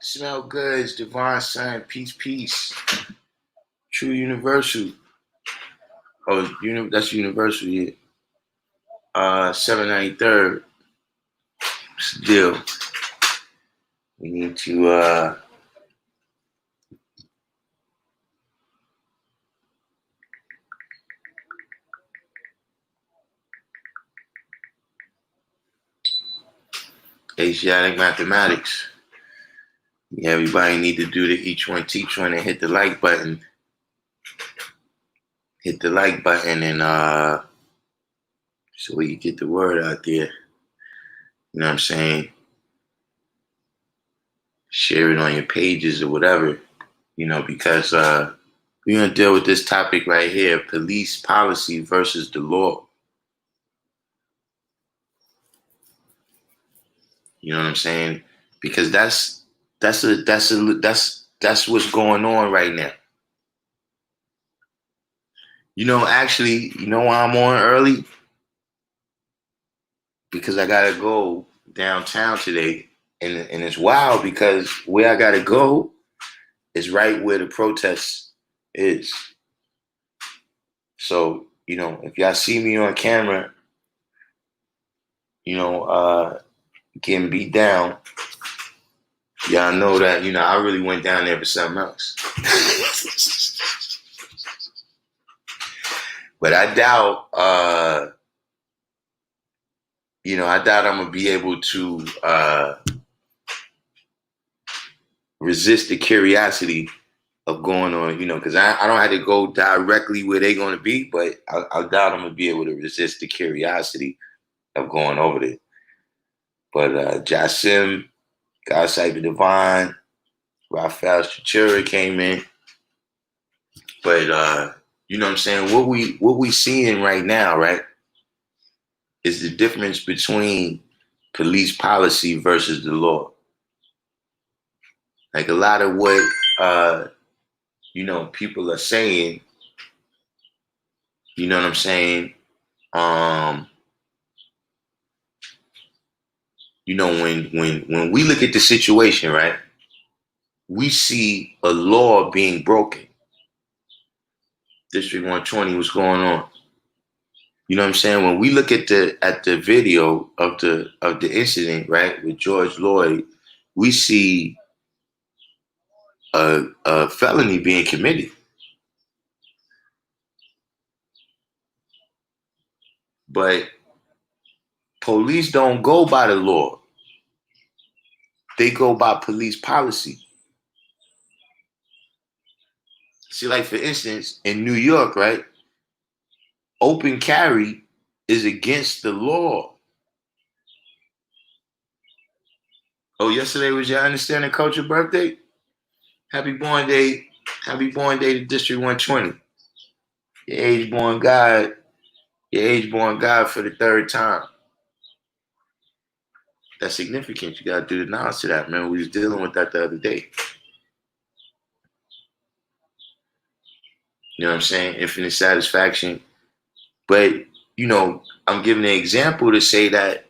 Smell goods, divine son, peace, peace. True universal. Oh, that's universal, yeah. 793rd. Still. We need to Asiatic mathematics. Yeah, everybody need to do the each one teach one and hit the like button. Hit the like button and so we can get the word out there. You know what I'm saying? Share it on your pages or whatever, because we're gonna deal with this topic right here: police policy versus the law. You know what I'm saying? Because that's what's going on right now. Actually, why I'm on early? Because I gotta go downtown today, and it's wild because where I gotta go is right where the protest is. So, if y'all see me on camera, getting beat down, y'all know that, I really went down there for something else. But I doubt, I doubt I'm going to be able to resist the curiosity of going on, because I don't have to go directly where they're going to be, but I doubt I'm going to be able to resist the curiosity of going over there. But Jasim, God Cyber Divine, Raphael Stratura came in. But you know what I'm saying? What we seeing right now, right, is the difference between police policy versus the law. Like a lot of what people are saying, you know what I'm saying? When we look at the situation, right, we see a law being broken. District 120, what's going on? You know what I'm saying? When we look at the video of the incident, right, with George Floyd, we see a felony being committed. But police don't go by the law. They go by police policy. See, like for instance, in New York, right, open carry is against the law. Oh, yesterday was your understanding culture birthday? Happy born day. Happy born day to District 120. Your age born God. Your age born God for the third time. That's significant. You gotta do the knowledge to that, man. We was dealing with that the other day. You know what I'm saying? Infinite satisfaction. But, I'm giving an example to say that,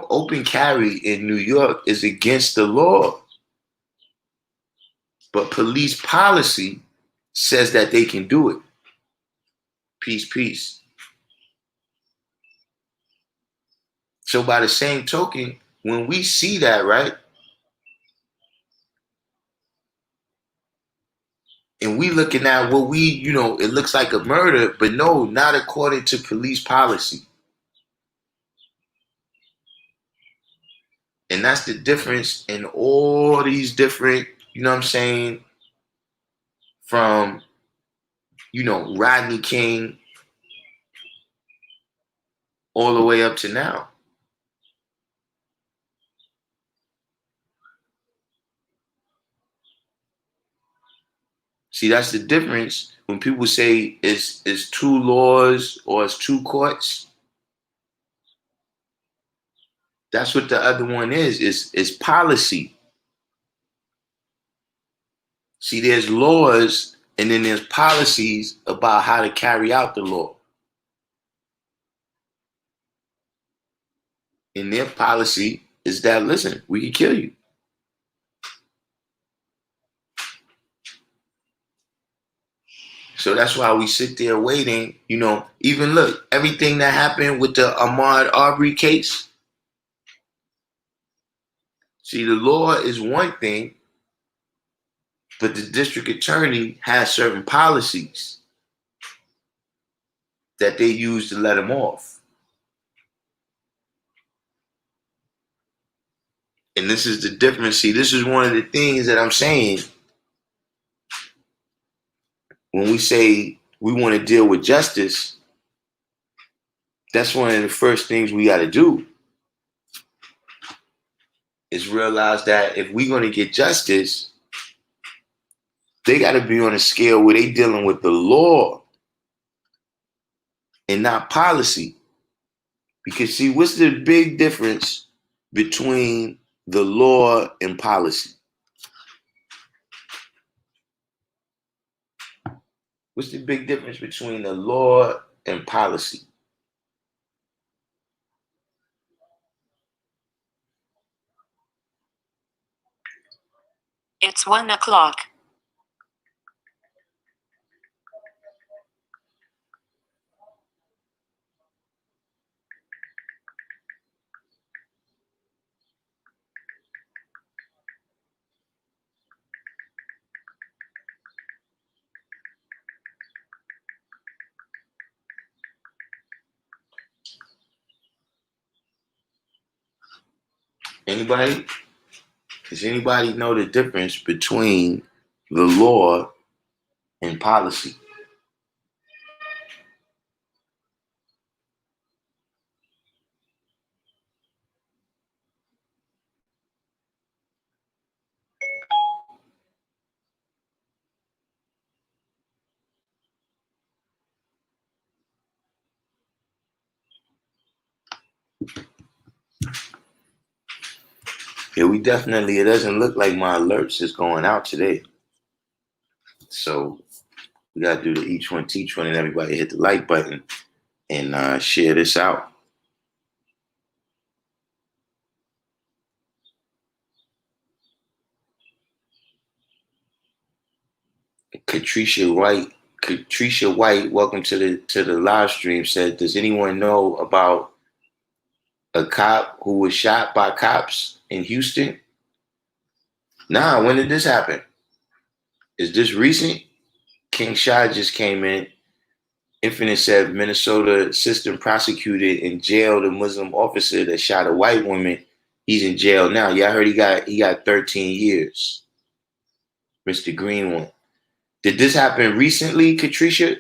open carry in New York is against the law. But police policy says that they can do it. Peace, peace. So by the same token, when we see that, right, and we looking at what it looks like a murder, but no, not according to police policy. And that's the difference in all these different, you know what I'm saying, from, Rodney King all the way up to now. See, that's the difference when people say it's two laws or it's two courts. That's what the other one is policy. See, there's laws and then there's policies about how to carry out the law. And their policy is that, listen, we can kill you. So that's why we sit there waiting. Even look, everything that happened with the Ahmaud Arbery case. See, the law is one thing, but the district attorney has certain policies that they use to let him off. And this is the difference. See, this is one of the things that I'm saying when we say we want to deal with justice. That's one of the first things we got to do is realize that if we're going to get justice, they got to be on a scale where they dealing with the law and not policy. Because see, what's the big difference between the law and policy? What's the big difference between the law and policy? It's 1 o'clock. Anybody? Does anybody know the difference between the law and policy? Yeah, it doesn't look like my alerts is going out today. So we got to do the each one teach one, and everybody hit the like button and share this out. Katricia White, welcome to the live stream. Said, does anyone know about a cop who was shot by cops in Houston? Nah, when did this happen? Is this recent? King Shah just came in. Infinite said Minnesota assistant prosecuted and jailed a Muslim officer that shot a white woman. He's in jail now. Yeah, I heard he got 13 years. Mr. Green one. Did this happen recently, Katricia?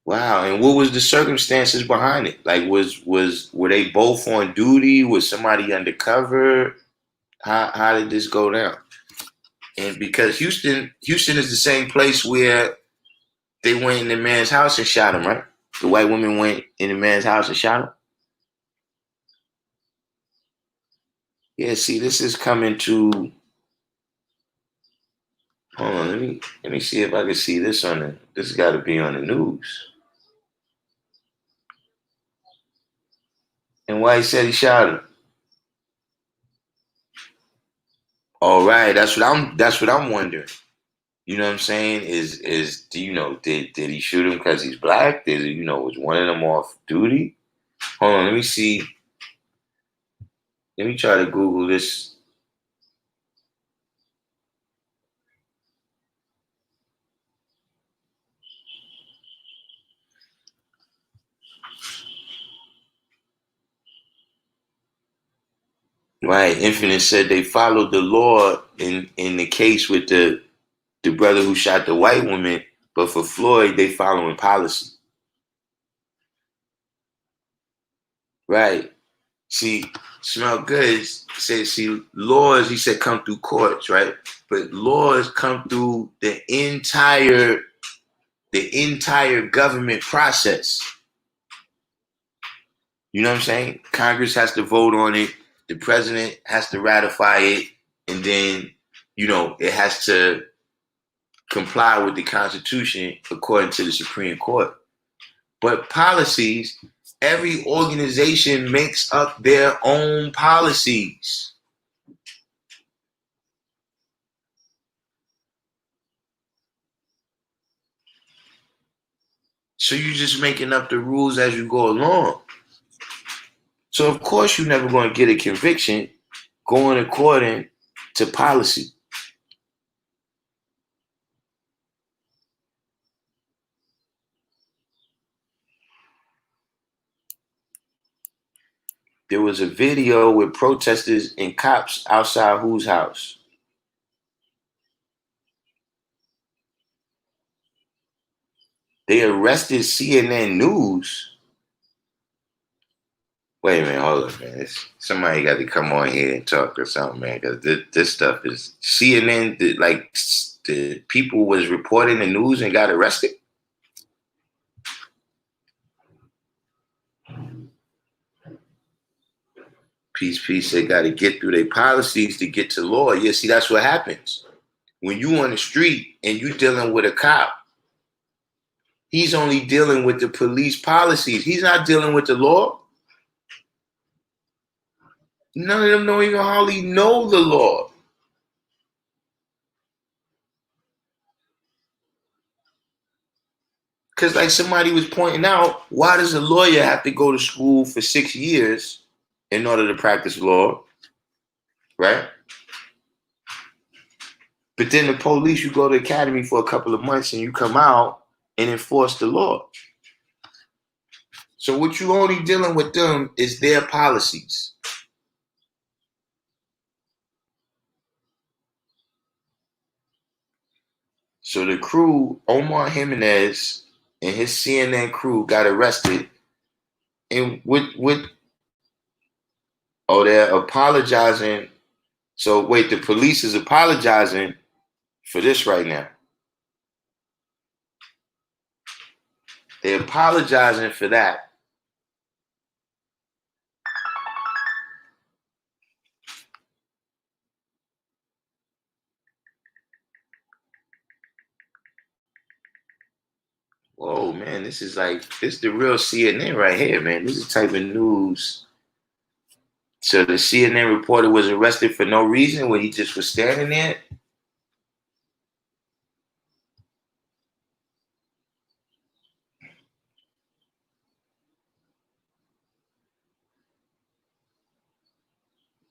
Wow, and what was the circumstances behind it? Like, were they both on duty? Was somebody undercover? How did this go down? And because Houston is the same place where they went in the man's house and shot him, right? The white woman went in the man's house and shot him. Yeah, see, this is coming to. Hold on, let me see if I can see this on the. This has got to be on the news. And why he said he shot him? All right, that's what I'm wondering. You know what I'm saying? Do you know did he shoot him because he's black? Was one of them off duty? Hold on, let me see. Let me try to Google this. Right, Infinite said they followed the law in the case with the brother who shot the white woman, but for Floyd, they following policy. Right. See, Smell Good said, see, laws, he said, come through courts, right? But laws come through the entire government process. You know what I'm saying? Congress has to vote on it. The president has to ratify it. And then, it has to comply with the Constitution according to the Supreme Court. But policies, every organization makes up their own policies. So you're just making up the rules as you go along. So of course you're never going to get a conviction going according to policy. There was a video with protesters and cops outside whose house? They arrested CNN News. Wait a minute, hold on, man. Somebody got to come on here and talk or something, man, because this stuff is CNN. The people was reporting the news and got arrested. Peace. They got to get through their policies to get to law. Yeah, see, that's what happens when you on the street and you dealing with a cop. He's only dealing with the police policies. He's not dealing with the law. None of them don't even hardly know the law. Because like somebody was pointing out, why does a lawyer have to go to school for 6 years in order to practice law? Right? But then the police, you go to academy for a couple of months and you come out and enforce the law. So what you only dealing with them is their policies. So the crew, Omar Jimenez and his CNN crew got arrested. And they're apologizing. So wait, the police is apologizing for this right now. They're apologizing for that. Whoa, man, this is the real CNN right here, man. This is the type of news. So the CNN reporter was arrested for no reason when he just was standing there.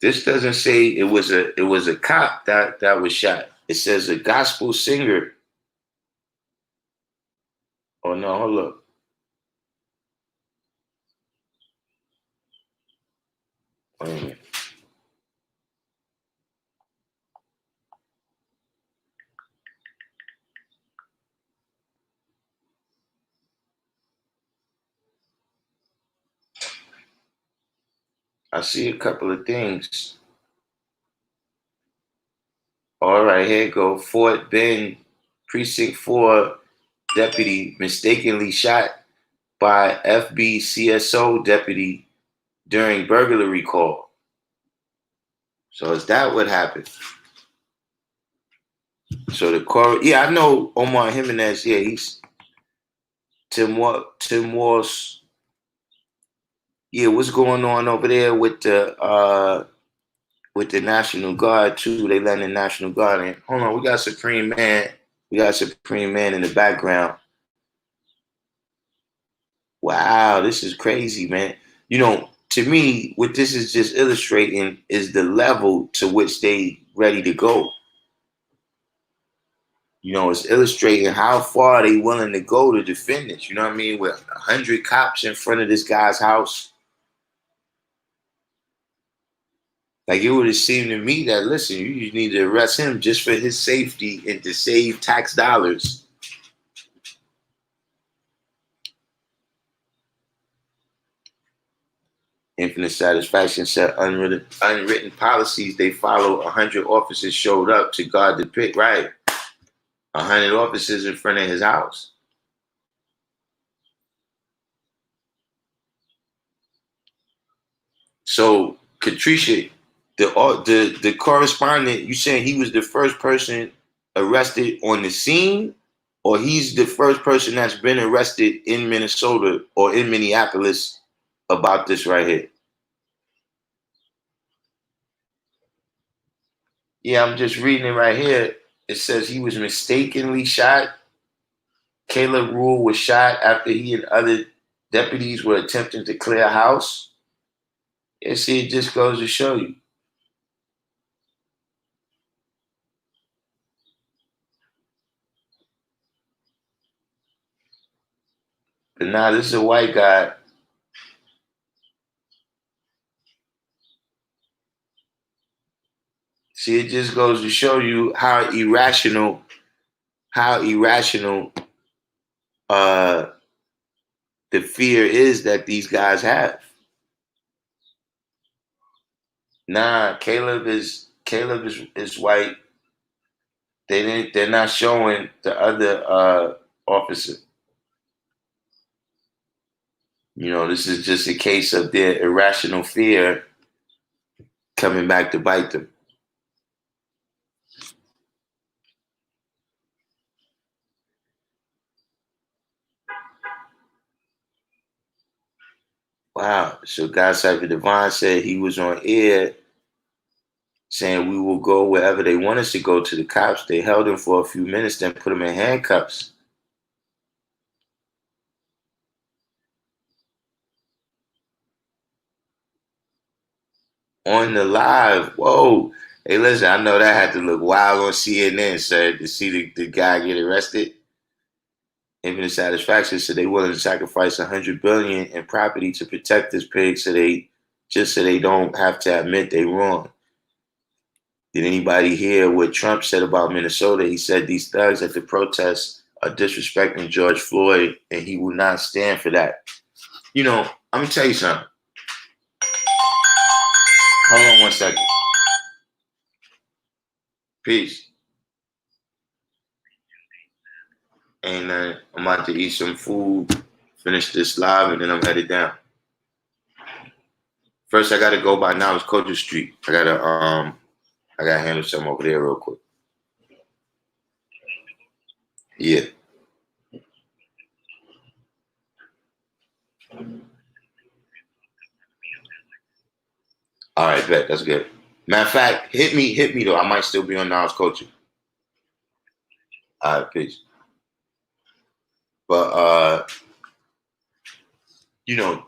This doesn't say it was a cop that was shot. It says a gospel singer. Oh no, hold up. Wait a minute. I see a couple of things. All right, here you go. Fort Bend, Precinct 4 deputy mistakenly shot by FBCSO deputy during burglary call. So is that what happened? So the core, yeah, I know Omar Jimenez. Yeah, he's Tim Walsh. Yeah, what's going on over there with the National Guard too? They letting the National Guard in. Hold on, we got Supreme Man. We got Supreme Man in the background. Wow, this is crazy, man. You know, to me, what this is just illustrating is the level to which they ready to go. You know, it's illustrating how far they willing to go to defend this. You know what I mean? With 100 cops in front of this guy's house. Like it would have seemed to me that, listen, you just need to arrest him just for his safety and to save tax dollars. Infinite Satisfaction said unwritten policies they follow. 100 officers showed up to guard the pit. Right. 100 officers in front of his house. So, Katricia, the correspondent, you saying he was the first person arrested on the scene, or he's the first person that's been arrested in Minnesota or in Minneapolis about this right here. Yeah, I'm just reading it right here. It says he was mistakenly shot. Caleb Rule was shot after he and other deputies were attempting to clear a house. Yeah, see, it just goes to show you. But now this is a white guy. See, it just goes to show you how irrational uh the fear is that these guys have. Nah, Caleb is white. They're not showing the other officer. This is just a case of their irrational fear coming back to bite them. Wow. So God Cypher Divine said he was on air saying we will go wherever they want us to go to the cops. They held him for a few minutes, then put him in handcuffs. On the live. Whoa. Hey, listen, I know that had to look wild on CNN, sir, to see the guy get arrested. Infinite Satisfaction said they willing to sacrifice $100 billion in property to protect this pig so they don't have to admit they wrong. Did anybody hear what Trump said about Minnesota? He said these thugs at the protests are disrespecting George Floyd, and he will not stand for that. I'm gonna tell you something. Hold on one second. Peace. And I'm about to eat some food, finish this live, and then I'm headed down. First, I gotta go by now. It's Culture Street. I gotta handle something over there real quick. Yeah. All right, bet. That's good. Matter of fact, hit me though. I might still be on Niles Culture. All right, peace. But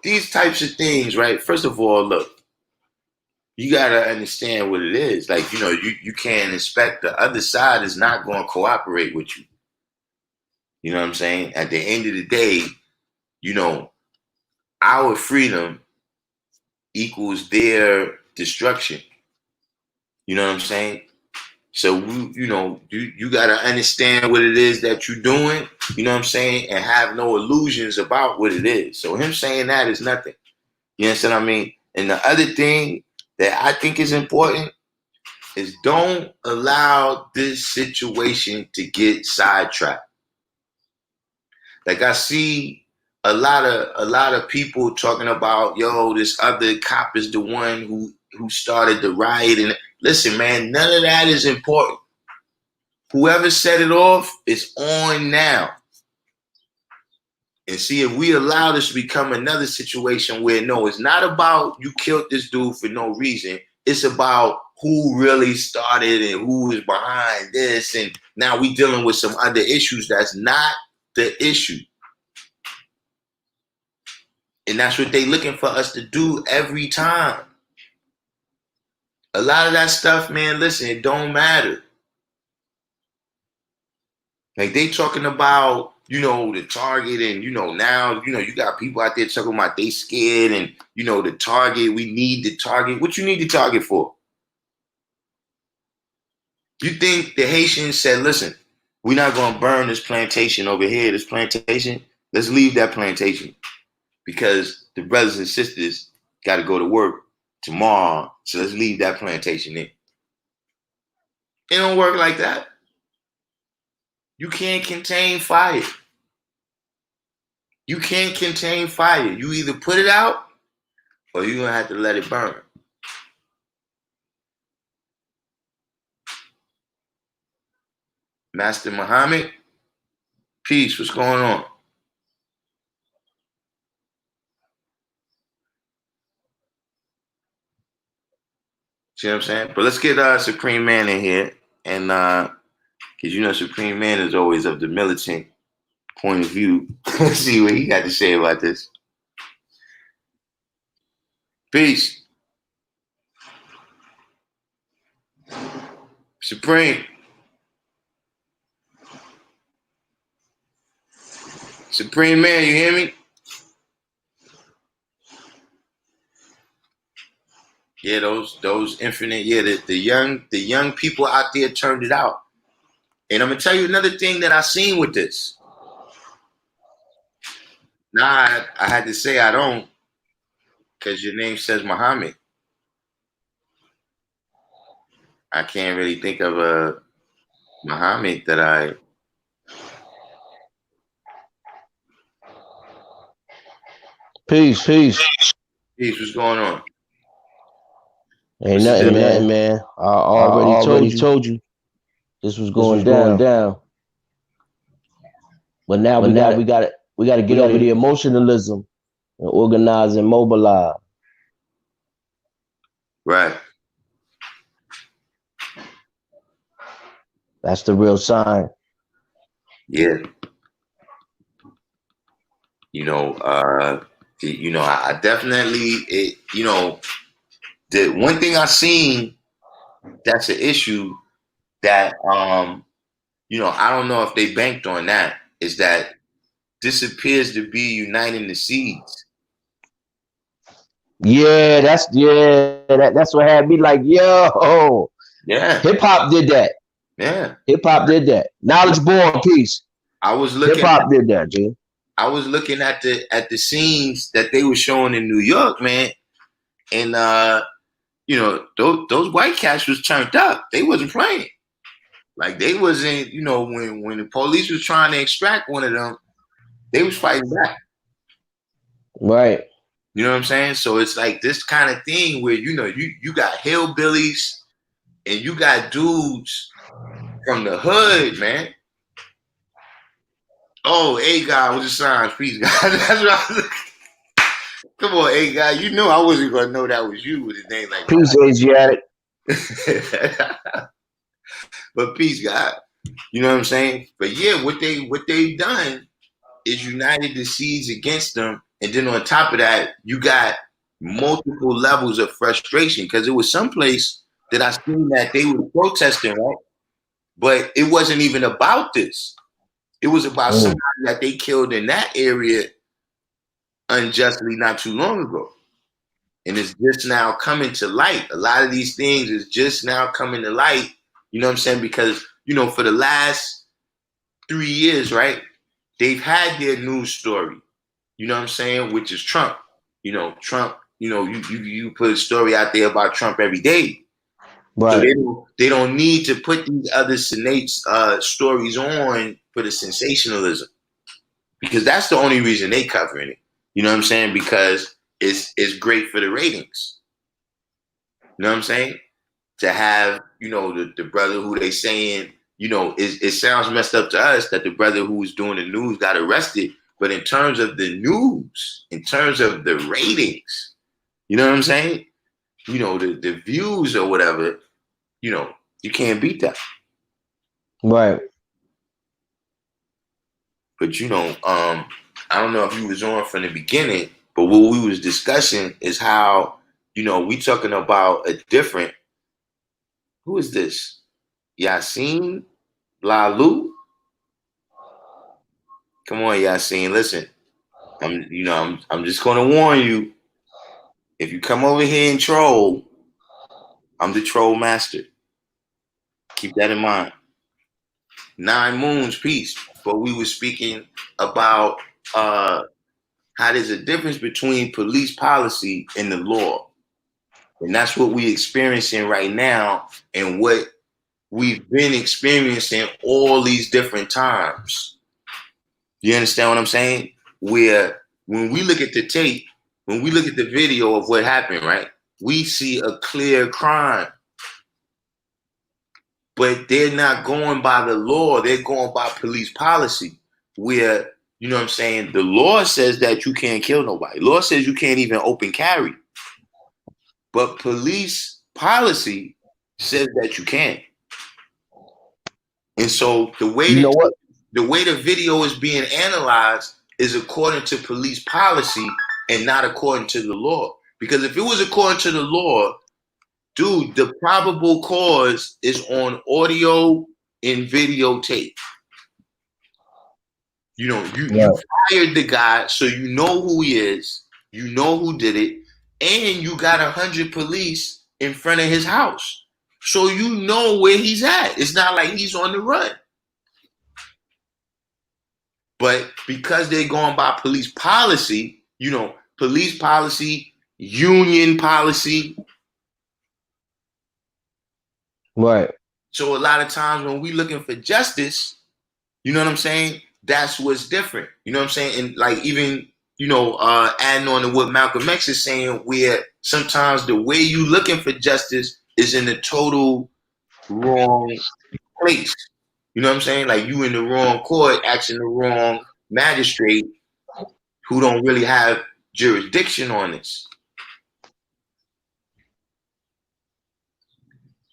these types of things, right? First of all, look, you gotta understand what it is. Like, you can't expect the other side is not gonna cooperate with you. You know what I'm saying? At the end of the day, you know, our freedom equals their destruction. You know what I'm saying? So you gotta understand what it is that you're doing, you know what I'm saying, and have no illusions about what it is. So him saying that is nothing. You understand what I mean? And the other thing that I think is important is don't allow this situation to get sidetracked. Like I see a lot of people talking about, yo, this other cop is the one who started the riot. And listen, man, none of that is important. Whoever set it off is on now. And see, if we allow this to become another situation where no, it's not about you killed this dude for no reason. It's about who really started and who is behind this. And now we dealing with some other issues that's not the issue. And that's what they looking for us to do every time. A lot of that stuff, man, listen, it don't matter. Like they talking about, the target and, now, you got people out there talking about they scared and, the target, we need the target. What you need the target for? You think the Haitians said, listen, we're not going to burn this plantation over here, this plantation. Let's leave that plantation because the brothers and sisters got to go to work tomorrow. So let's leave that plantation in. It don't work like that. You can't contain fire. You can't contain fire. You either put it out or you're going to have to let it burn. Master Muhammad, peace. What's going on? See what I'm saying? But let's get Supreme Man in here, and because you know Supreme Man is always of the militant point of view. Let's see what he got to say about this. Peace, Supreme. Supreme Man, you hear me? Yeah, those infinite. Yeah, the young people out there turned it out. And I'm gonna tell you another thing that I seen with this. Nah, I had to say I don't, because your name says Muhammad. I can't really think of a Muhammad that I. Peace. Peace, what's going on? Ain't What's the nothing, deal? man. I already told you this was going down. But now we got to get over the emotionalism and organize and mobilize. Right. That's the real sign. Yeah. I definitely the one thing I seen that's an issue that I don't know if they banked on that, is that this appears to be uniting the seeds. Yeah, that's what had me like, yo. Yeah. Hip hop did that. Yeah. Hip hop did that. Knowledge born peace. I was Hip hop did that, G. I was looking at the scenes that they were showing in New York, man, and those white cats was turned up. They wasn't playing. Like they wasn't, when the police was trying to extract one of them, they was fighting back. Right. You know what I'm saying? So it's like this kind of thing where you got hillbillies and you got dudes from the hood, man. Oh, hey guy, what's the signs? Peace, guy. That's what I was. Come on, hey guy. You know I wasn't gonna know that was you with a name like Peace, Asiatic. that. But peace, God. You know what I'm saying? But yeah, what they've done is united the seeds against them, and then on top of that, you got multiple levels of frustration, because it was someplace that I seen that they were protesting, right? But it wasn't even about this. It was about somebody that they killed in that area unjustly not too long ago. And it's just now coming to light. A lot of these things is just now coming to light. You know what I'm saying? Because, for the last 3 years, right, they've had their news story, you know what I'm saying, which is Trump. Trump, you put a story out there about Trump every day. Right. So they don't need to put these other stories on for the sensationalism, because that's the only reason they covering it. You know what I'm saying? Because it's great for the ratings. You know what I'm saying? To have, the brother who they saying, it sounds messed up to us that the brother who was doing the news got arrested. But in terms of the news, in terms of the ratings, you know what I'm saying? The views or whatever, you can't beat that. Right. But I don't know if you was on from the beginning, but what we was discussing is how, we talking about a different. Who is this? Yasin Lalu? Come on, Yasin. Listen, I'm just gonna warn you. If you come over here and troll, I'm the troll master. Keep that in mind. 9 moons, peace. But we were speaking about how there's a difference between police policy and the law. And that's what we're experiencing right now, and what we've been experiencing all these different times. You understand what I'm saying? Where when we look at the tape, when we look at the video of what happened, right, we see a clear crime. But they're not going by the law. They're going by police policy, where, you know what I'm saying, the law says that you can't kill nobody. Law says you can't even open carry. But police policy says that you can. And so the way You know what? the way the video is being analyzed is according to police policy and not according to the law. Because if it was according to the law, dude, the probable cause is on audio and videotape. You know, you fired the guy, so you know who he is, you know who did it, and you got 100 police in front of his house. So you know where he's at. It's not like he's on the run. But because they're going by police policy, you know, police policy, union policy. Right. So a lot of times when we looking for justice, you know what I'm saying? That's what's different. You know what I'm saying? And like even, you know, adding on to what Malcolm X is saying, where sometimes the way you looking for justice is in the total wrong place. You know what I'm saying? Like you in the wrong court, asking the wrong magistrate who don't really have jurisdiction on this.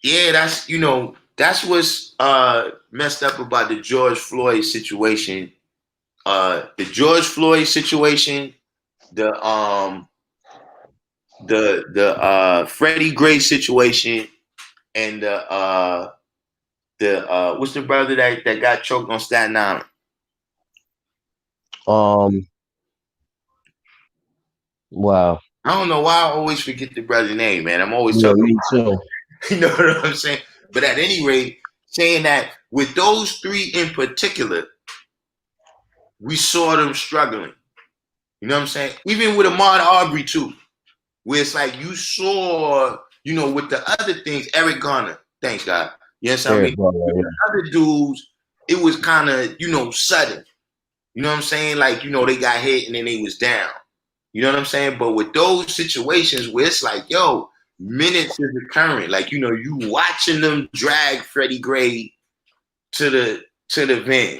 Yeah, that's, you know, that's what's messed up about the George Floyd situation. The George Floyd situation, the Freddie Gray situation, and the what's the brother that got choked on Staten Island? Wow. I don't know why I always forget the brother's name, man. I'm always talking me about too. You know what I'm saying? But at any rate, saying that with those three in particular, we saw them struggling. You know what I'm saying? Even with Ahmaud Arbery too, where it's like you saw, you know, with the other things, Eric Garner, thanks God. Yes, I mean, the other dudes, it was kind of, you know, sudden. You know what I'm saying? Like, you know, they got hit and then they was down. You know what I'm saying? But with those situations where it's like, yo, minutes is occurring. Like, you know, you watching them drag Freddie Gray to the van.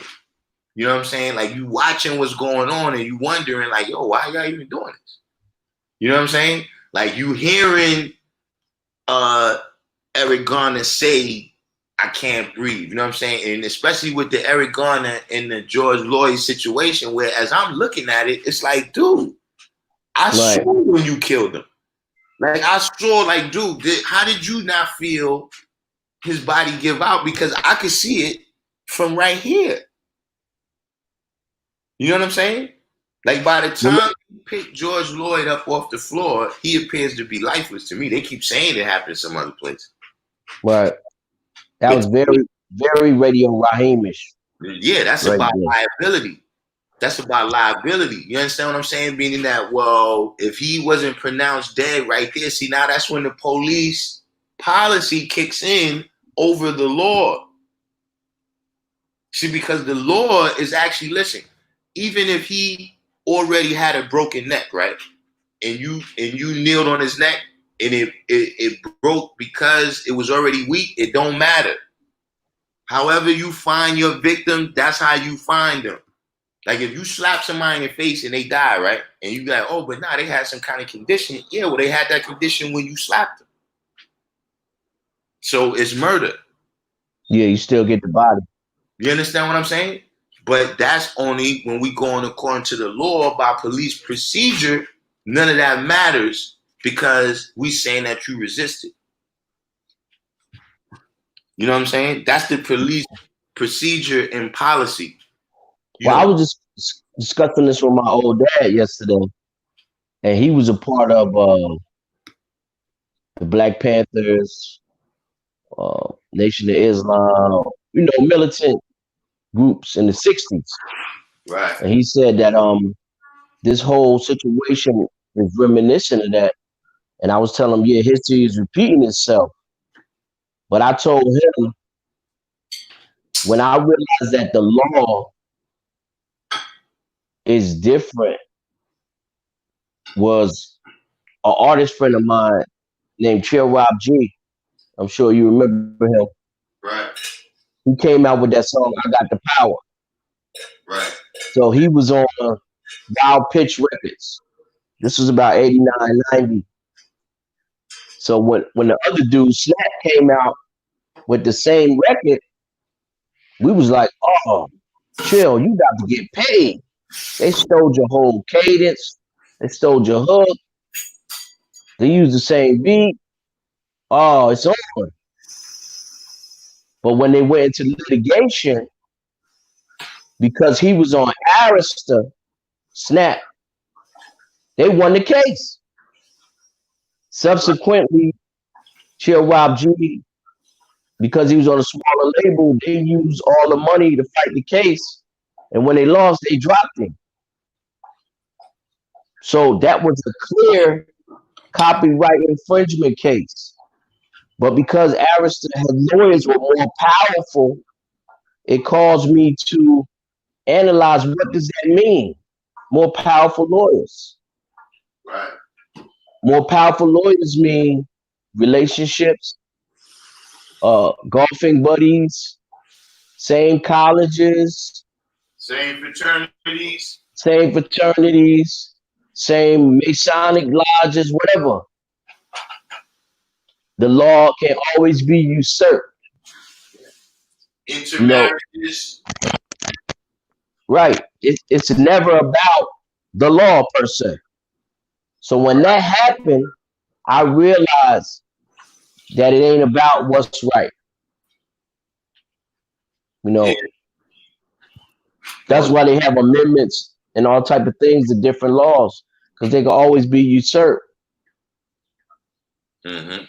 You know what I'm saying? Like you watching what's going on and you wondering like, yo, why y'all even doing this? You know what I'm saying? Like you hearing Eric Garner say, I can't breathe. You know what I'm saying? And especially with the Eric Garner and the George Floyd situation, where as I'm looking at it, it's like, dude, I saw when you killed him. Like I saw, like, dude, how did you not feel his body give out? Because I could see it from right here. You know what I'm saying? Like by the time you pick George Floyd up off the floor, he appears to be lifeless to me. They keep saying it happened some other place. Right. That was very, very Radio Raheemish. Yeah, that's right about liability. That's about liability. You understand what I'm saying? Meaning that, well, if he wasn't pronounced dead right there, see, now that's when the police policy kicks in over the law. See, because the law is actually, listen, even if he already had a broken neck, right? And you kneeled on his neck and it broke because it was already weak, it don't matter. However you find your victim, that's how you find them. Like if you slap somebody in the face and they die, right? And you like, oh, but nah, they had some kind of condition. Yeah, well, they had that condition when you slapped them. So it's murder. Yeah, you still get the body. You understand what I'm saying? But that's only when we go on according to the law by police procedure. None of that matters because we saying that you resisted. You know what I'm saying? That's the police procedure and policy. Well, I was just discussing this with my old dad yesterday, and he was a part of the Black Panthers, Nation of Islam, you know, militant groups in the 60s. Right. And he said that this whole situation is reminiscent of that. And I was telling him, yeah, history is repeating itself. But I told him, when I realized that the law is different, was an artist friend of mine named Chill Rob G. I'm sure you remember him. Right. He came out with that song, I Got the Power. Right. So he was on Wild Pitch Records. This was about 89, 90. So when the other dude Snap came out with the same record, we was like, oh, chill, you got to get paid. They stole your whole cadence. They stole your hook. They used the same beat. Oh, it's on. But when they went into litigation, because he was on Arista, Snap, they won the case. Subsequently, Chill Rob G, because he was on a smaller label, they used all the money to fight the case. And when they lost, they dropped him. So that was a clear copyright infringement case. But because Arista had lawyers were more powerful, it caused me to analyze what does that mean? More powerful lawyers. Right. More powerful lawyers mean relationships, golfing buddies, same colleges, Same fraternities. Same Masonic lodges, whatever. The law can always be usurped. Intermarriages. Right. It's never about the law per se. So when that happened, I realized that it ain't about what's right. Yeah. That's why they have amendments and all type of things to different laws, because they can always be usurped. Mm-hmm.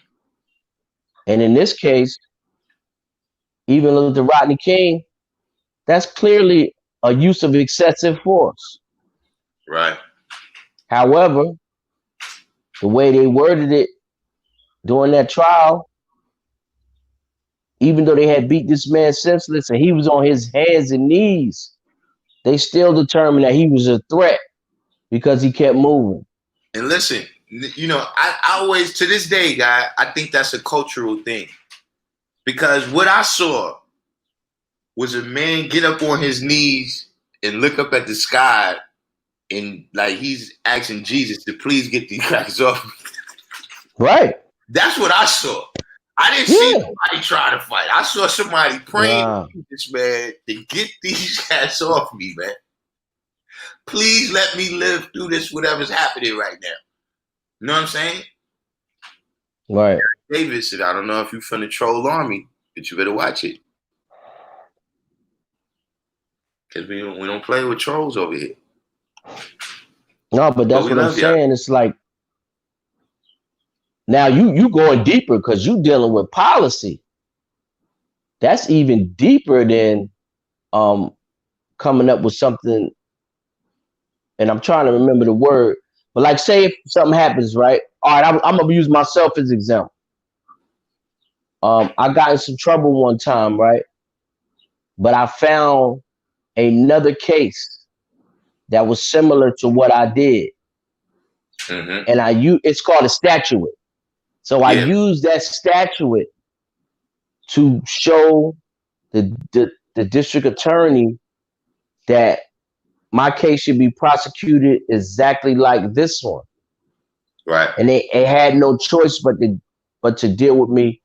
And in this case, even with the Rodney King, that's clearly a use of excessive force. Right. However, the way they worded it during that trial, even though they had beat this man senseless and he was on his hands and knees, they still determined that he was a threat because he kept moving. And listen, I always, to this day, guy, I think that's a cultural thing. Because what I saw was a man get up on his knees and look up at the sky and like he's asking Jesus to please get these guys off. Right. That's what I saw. I didn't see somebody try to fight. I saw somebody praying to this man to get these guys off me, man. Please let me live through this, whatever's happening right now. You know what I'm saying? Right. David said, I don't know if you're from the troll army, but you better watch it. Because we don't play with trolls over here. No, but that's what I'm saying. It's like, now you going deeper because you dealing with policy. That's even deeper than coming up with something. And I'm trying to remember the word. But like, say if something happens, right? All right, I'm gonna use myself as an example. I got in some trouble one time, right? But I found another case that was similar to what I did. Mm-hmm. And it's called a statute. So I used that statute to show the district attorney that my case should be prosecuted exactly like this one. Right. And they had no choice but to deal with me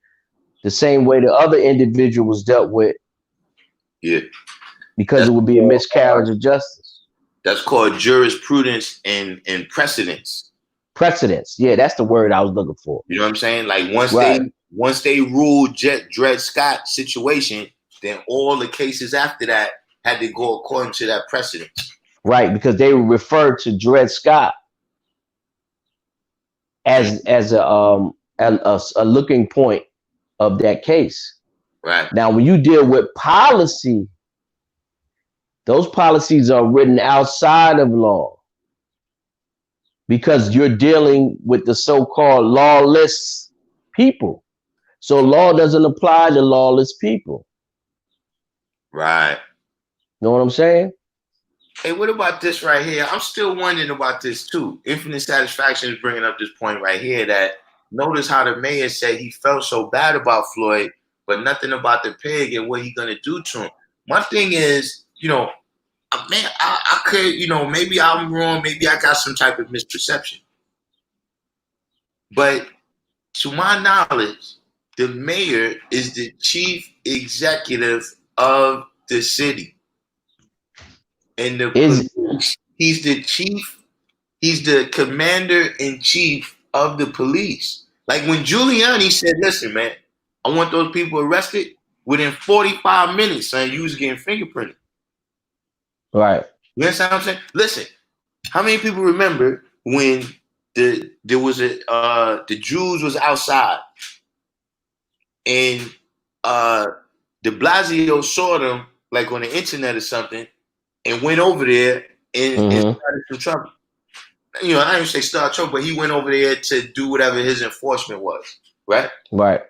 the same way the other individual was dealt with. Yeah. Because it would be a miscarriage of justice. That's called jurisprudence and precedence. Precedence. Yeah, that's the word I was looking for. You know what I'm saying? Like once they ruled Dred Scott situation, then all the cases after that had to go according to that precedence. Right, because they referred to Dred Scott as a looking point of that case. Right. Now, when you deal with policy, those policies are written outside of law because you're dealing with the so-called lawless people. So law doesn't apply to lawless people. Right. Know what I'm saying? Hey, what about this right here? I'm still wondering about this too. Infinite Satisfaction is bringing up this point right here that notice how the mayor said he felt so bad about Floyd, but nothing about the pig and what he's going to do to him. My thing is, man, I could, maybe I'm wrong. Maybe I got some type of misperception. But to my knowledge, the mayor is the chief executive of the city. And the Is police, he's the chief, he's the commander in chief of the police. Like when Giuliani said, listen, man, I want those people arrested, within 45 minutes, son, you was getting fingerprinted. right. You understand what I'm saying? Listen, how many people remember when there was the Jews was outside and de Blasio saw them like on the internet or something and went over there and started some trouble. You know, I didn't say start trouble, but he went over there to do whatever his enforcement was, right? Right.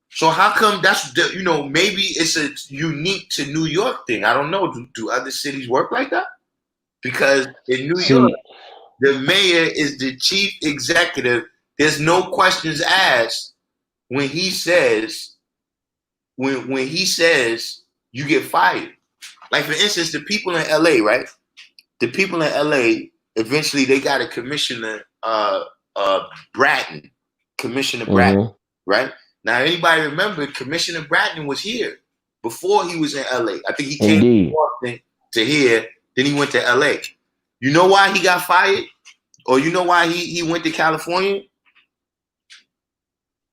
So how come that's you know, maybe it's a unique to New York thing. I don't know. Do other cities work like that? Because in New York, the mayor is the chief executive. There's no questions asked when he says when he says you get fired. Like for instance, the people in LA, right? The people in LA eventually they got a commissioner, Bratton, Commissioner Bratton, right? Now, anybody remember Commissioner Bratton was here before he was in LA. I think he came from Boston to here, then he went to LA. You know why he got fired? Or you know why he went to California?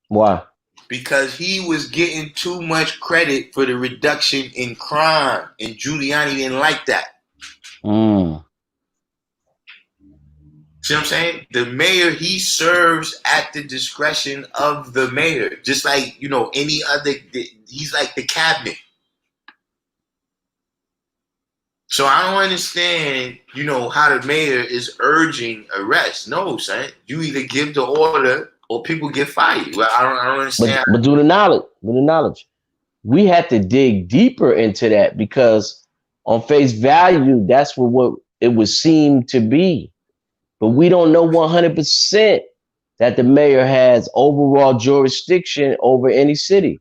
Why? Because he was getting too much credit for the reduction in crime, and Giuliani didn't like that. See what I'm saying? The mayor, he serves at the discretion of the mayor, just like, you know, any other, he's like the cabinet. So I don't understand, you know, how the mayor is urging arrest. No, son. You either give the order or people get fired. Well, I don't understand. But do the knowledge. We had to dig deeper into that because on face value, that's what it would seem to be. But we don't know 100% that the mayor has overall jurisdiction over any city.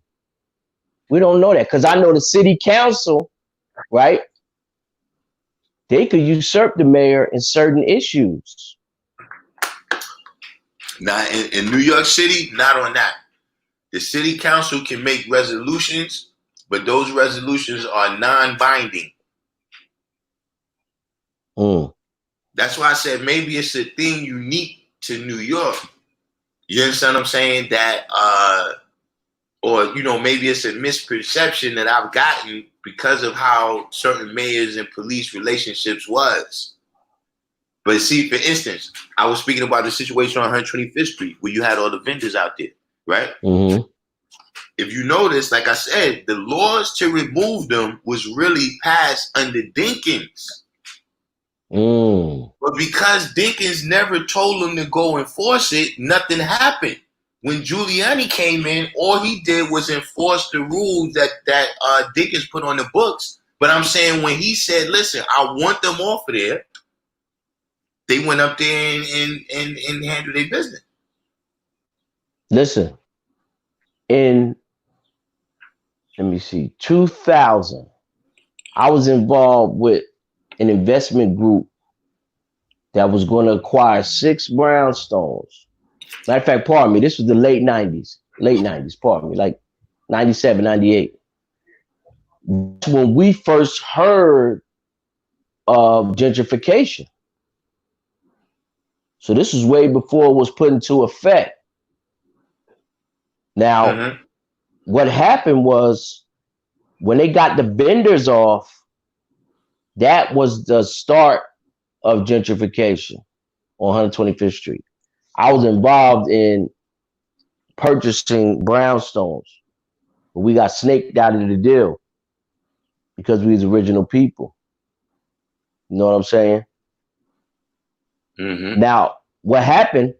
We don't know that because I know the city council, right? They could usurp the mayor in certain issues. Now, in New York City, not on that. The city council can make resolutions, but those resolutions are non-binding. That's why I said maybe it's a thing unique to New York. You understand what I'm saying? That, or, you know, maybe it's a misperception that I've gotten because of how certain mayors and police relationships was. But see, for instance, I was speaking about the situation on 125th Street where you had all the vendors out there, right? If you notice, like I said, the laws to remove them was really passed under Dinkins. But because Dinkins never told them to go enforce it, nothing happened. When Giuliani came in, all he did was enforce the rules that Dinkins put on the books. But I'm saying when he said, listen, I want them off of there, they went up there and handled their business. Listen, in, let me see, 2000, I was involved with an investment group that was going to acquire 6 brownstones. Matter of fact, pardon me, this was the late 90s, pardon me, like 97, 98. That's when we first heard of gentrification. So this was way before it was put into effect. Now, what happened was when they got the vendors off, that was the start of gentrification on 125th Street. I was involved in purchasing brownstones, but we got snaked out of the deal because we was original people. You know what I'm saying? Now, what happened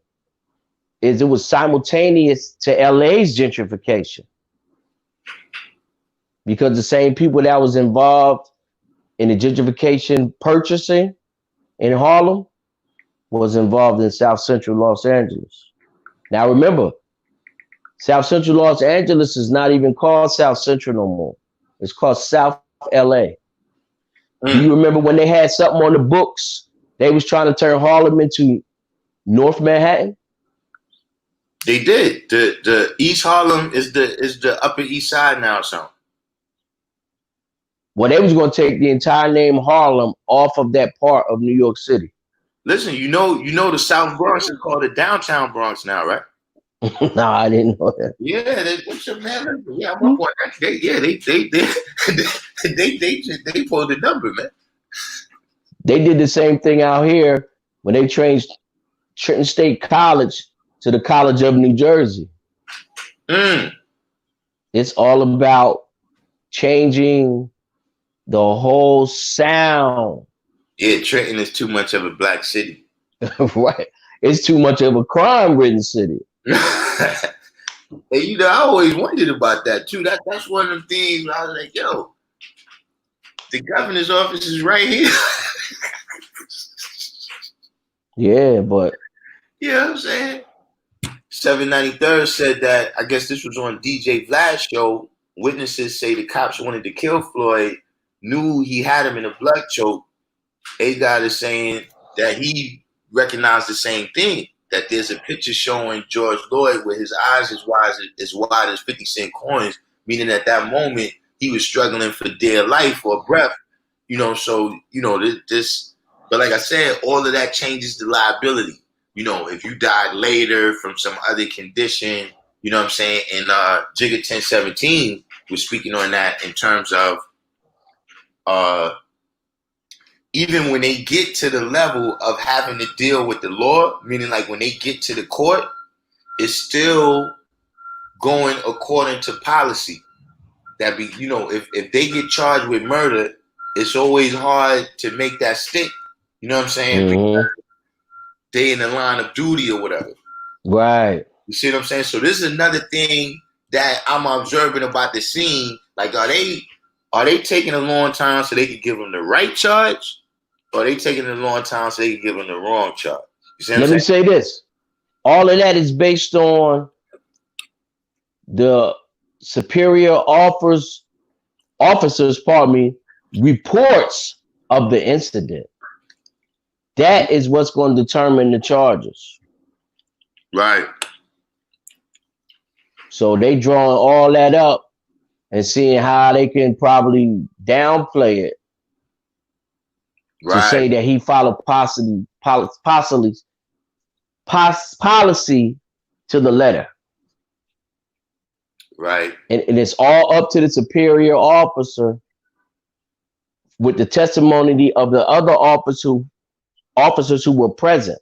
is it was simultaneous to LA's gentrification because the same people that was involved in the gentrification purchasing in Harlem was involved in South Central Los Angeles. Now remember, South Central Los Angeles is not even called South Central no more. It's called South LA. Do you remember when they had something on the books? They was trying to turn Harlem into North Manhattan. They did. The East Harlem is the Upper East Side now, so. Well, they was going to take the entire name Harlem off of that part of New York City. Listen, you know the South Bronx is called the downtown Bronx now, right? No, I didn't know that. Yeah, man. Yeah, I'm up on that. They pulled the number, man. They did the same thing out here when they changed Trenton State College to the College of New Jersey. It's all about changing the whole sound. Yeah, Trenton is too much of a black city. Right. It's too much of a crime-ridden city. And I always wondered about that too. That's one of the things I was like, yo, the governor's office is right here. Yeah, but You know what I'm saying? 793rd said that, I guess this was on DJ Vlad's show. Witnesses say the cops wanted to kill Floyd, knew he had him in a blood choke. A-God is saying that he recognized the same thing, that there's a picture showing George Floyd with his eyes as wide as 50-cent coins, meaning at that moment he was struggling for dear life or breath. So, this, but like I said, all of that changes the liability. If you died later from some other condition, you know what I'm saying? And Jigga 1017 was speaking on that in terms of even when they get to the level of having to deal with the law, meaning like when they get to the court, it's still going according to policy. That be, if they get charged with murder, it's always hard to make that stick. You know what I'm saying? Because they in the line of duty or whatever. right. You see what I'm saying? So this is another thing that I'm observing about the scene. Like, are they taking a long time so they can give them the right charge? Or are they taking a long time so they can give them the wrong charge? You see what I'm saying? Let me say this. All of that is based on the superior officers, reports of the incident. That is what's going to determine the charges. Right. So they drawing all that up and seeing how they can probably downplay it to say that he followed policy to the letter. Right. And it's all up to the superior officer with the testimony of the other officers who were present.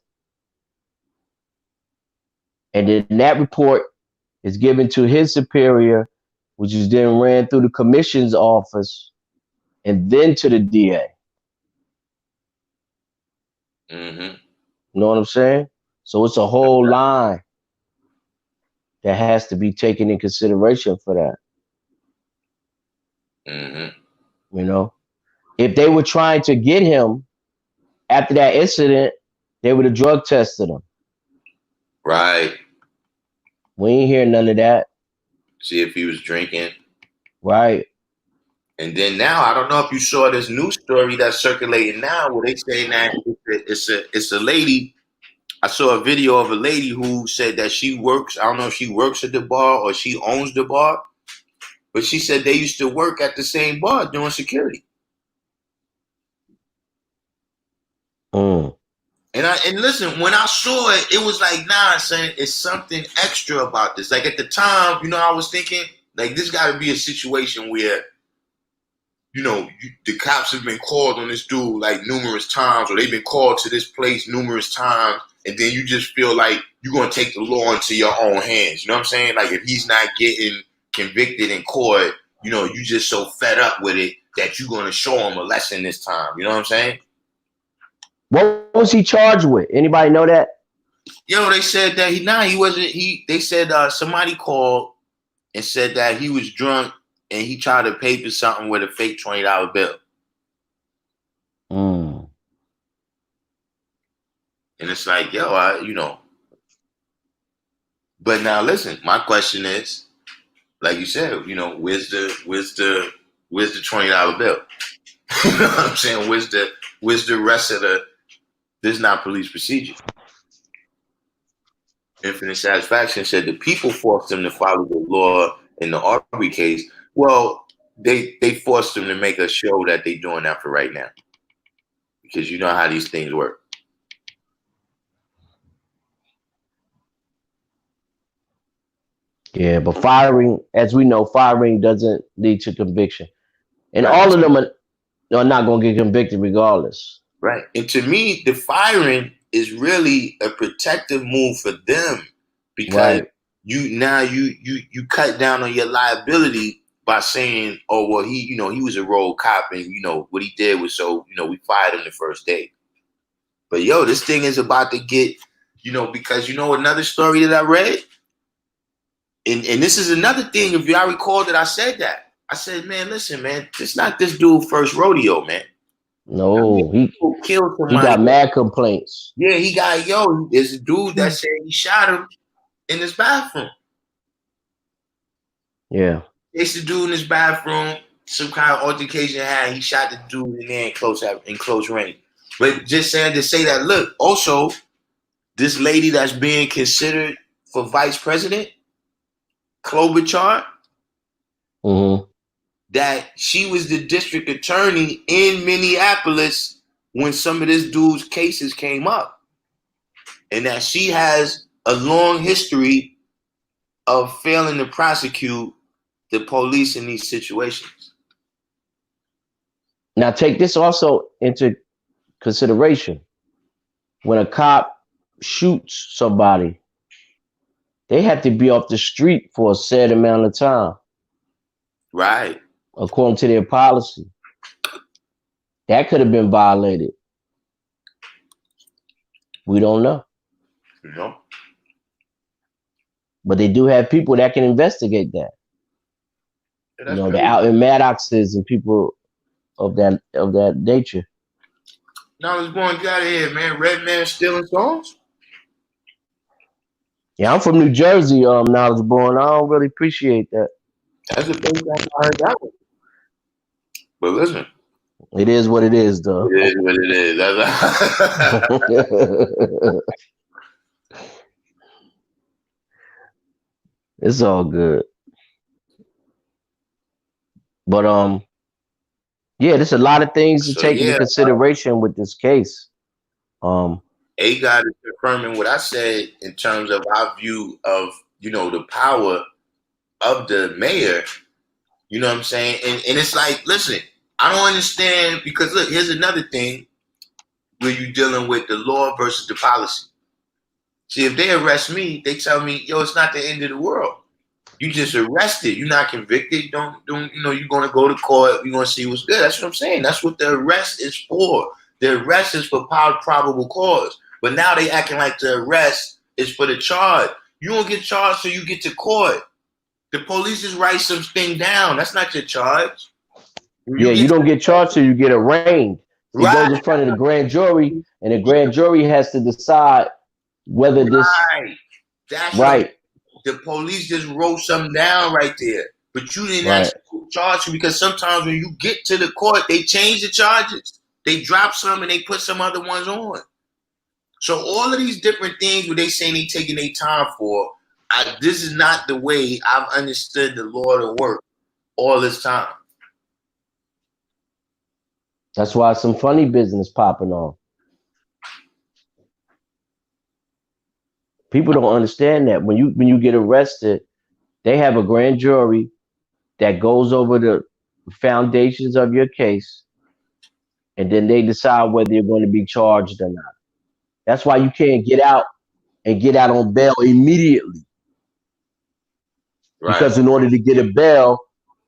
And then that report is given to his superior, which is then ran through the commission's office and then to the DA. Mm-hmm. You know what I'm saying? So it's a whole line that has to be taken in consideration for that. Mm-hmm. If they were trying to get him after that incident, they would have drug tested him. Right. We ain't hear none of that. See if he was drinking. Right. And then now, I don't know if you saw this news story that's circulating now where they saying that it's a lady. I saw a video of a lady who said that she works. I don't know if she works at the bar or she owns the bar, but she said they used to work at the same bar doing security. And listen, when I saw it, it was like, nah, saying it's something extra about this. Like at the time, I was thinking like this got to be a situation where, the cops have been called on this dude like numerous times, or they've been called to this place numerous times, and then you just feel like you're gonna take the law into your own hands. You know what I'm saying? Like if he's not getting convicted in court, you just so fed up with it that you're gonna show him a lesson this time. You know what I'm saying? What was he charged with? Anybody know that? They said that he wasn't. They said somebody called and said that he was drunk and he tried to pay for something with a fake $20 bill. And it's like, But now listen, my question is, like you said, where's the $20 bill? You know what I'm saying? Where's the rest of this not police procedure? Infinite Satisfaction said the people forced them to follow the law in the Aubrey case. Well, they forced them to make a show that they're doing that for right now, because you know how these things work. Yeah, but firing, as we know, firing doesn't lead to conviction, and Right. all of them are not going to get convicted regardless. Right. And to me, the firing is really a protective move for them, because Right. you cut down on your liability by saying, oh well, he was a rogue cop, and what he did was, so we fired him the first day. But yo, this thing is about to get, because another story that I read, and this is another thing, if y'all recall that I said that. I said, man, listen, man, it's not this dude first rodeo, man. No, Killed he somebody. got mad complaints. Yeah, there's a dude that said he shot him in his bathroom. Yeah. It's the dude in his bathroom, some kind of altercation had. He shot the dude in there in close range. But just saying to say that, look, also, this lady that's being considered for vice president, Klobuchar, that she was the district attorney in Minneapolis when some of this dude's cases came up. And that she has a long history of failing to prosecute the police in these situations. Now, take this also into consideration. When a cop shoots somebody, they have to be off the street for a set amount of time. Right. According to their policy. That could have been violated. We don't know. No. But they do have people that can investigate that. Yeah, the out in Maddoxes and people of that nature. Now let's go and get out of here, man. Red Man stealing songs? Yeah, I'm from New Jersey, Knowledge Born. I don't really appreciate that. That's the first time I heard that one. But listen. It is what it is, though. It is what it is. It's all good. But yeah, there's a lot of things to take into consideration with this case. A-God is confirming what I said in terms of our view of, the power of the mayor. You know what I'm saying? And it's like, listen, I don't understand, because look, here's another thing where you're dealing with the law versus the policy. See, if they arrest me, they tell me, yo, it's not the end of the world. You just arrested. You're not convicted. Don't you're going to go to court. We're going to see what's good. That's what I'm saying. That's what the arrest is for. The arrest is for probable cause. But now they acting like the arrest is for the charge. You don't get charged till you get to court. The police just write something down. That's not your charge. You don't get charged till you get arraigned. It goes in front of the grand jury, and the grand jury has to decide whether this. That's right. The police just wrote something down right there, but you didn't actually charge you, because sometimes when you get to the court, they change the charges. They drop some and they put some other ones on. So all of these different things where they saying they taking their time for, this is not the way I've understood the law to work all this time. That's why some funny business popping on. People don't understand that when you get arrested, they have a grand jury that goes over the foundations of your case, and then they decide whether you're going to be charged or not. That's why you can't get out on bail immediately. Right. Because in order to get a bail,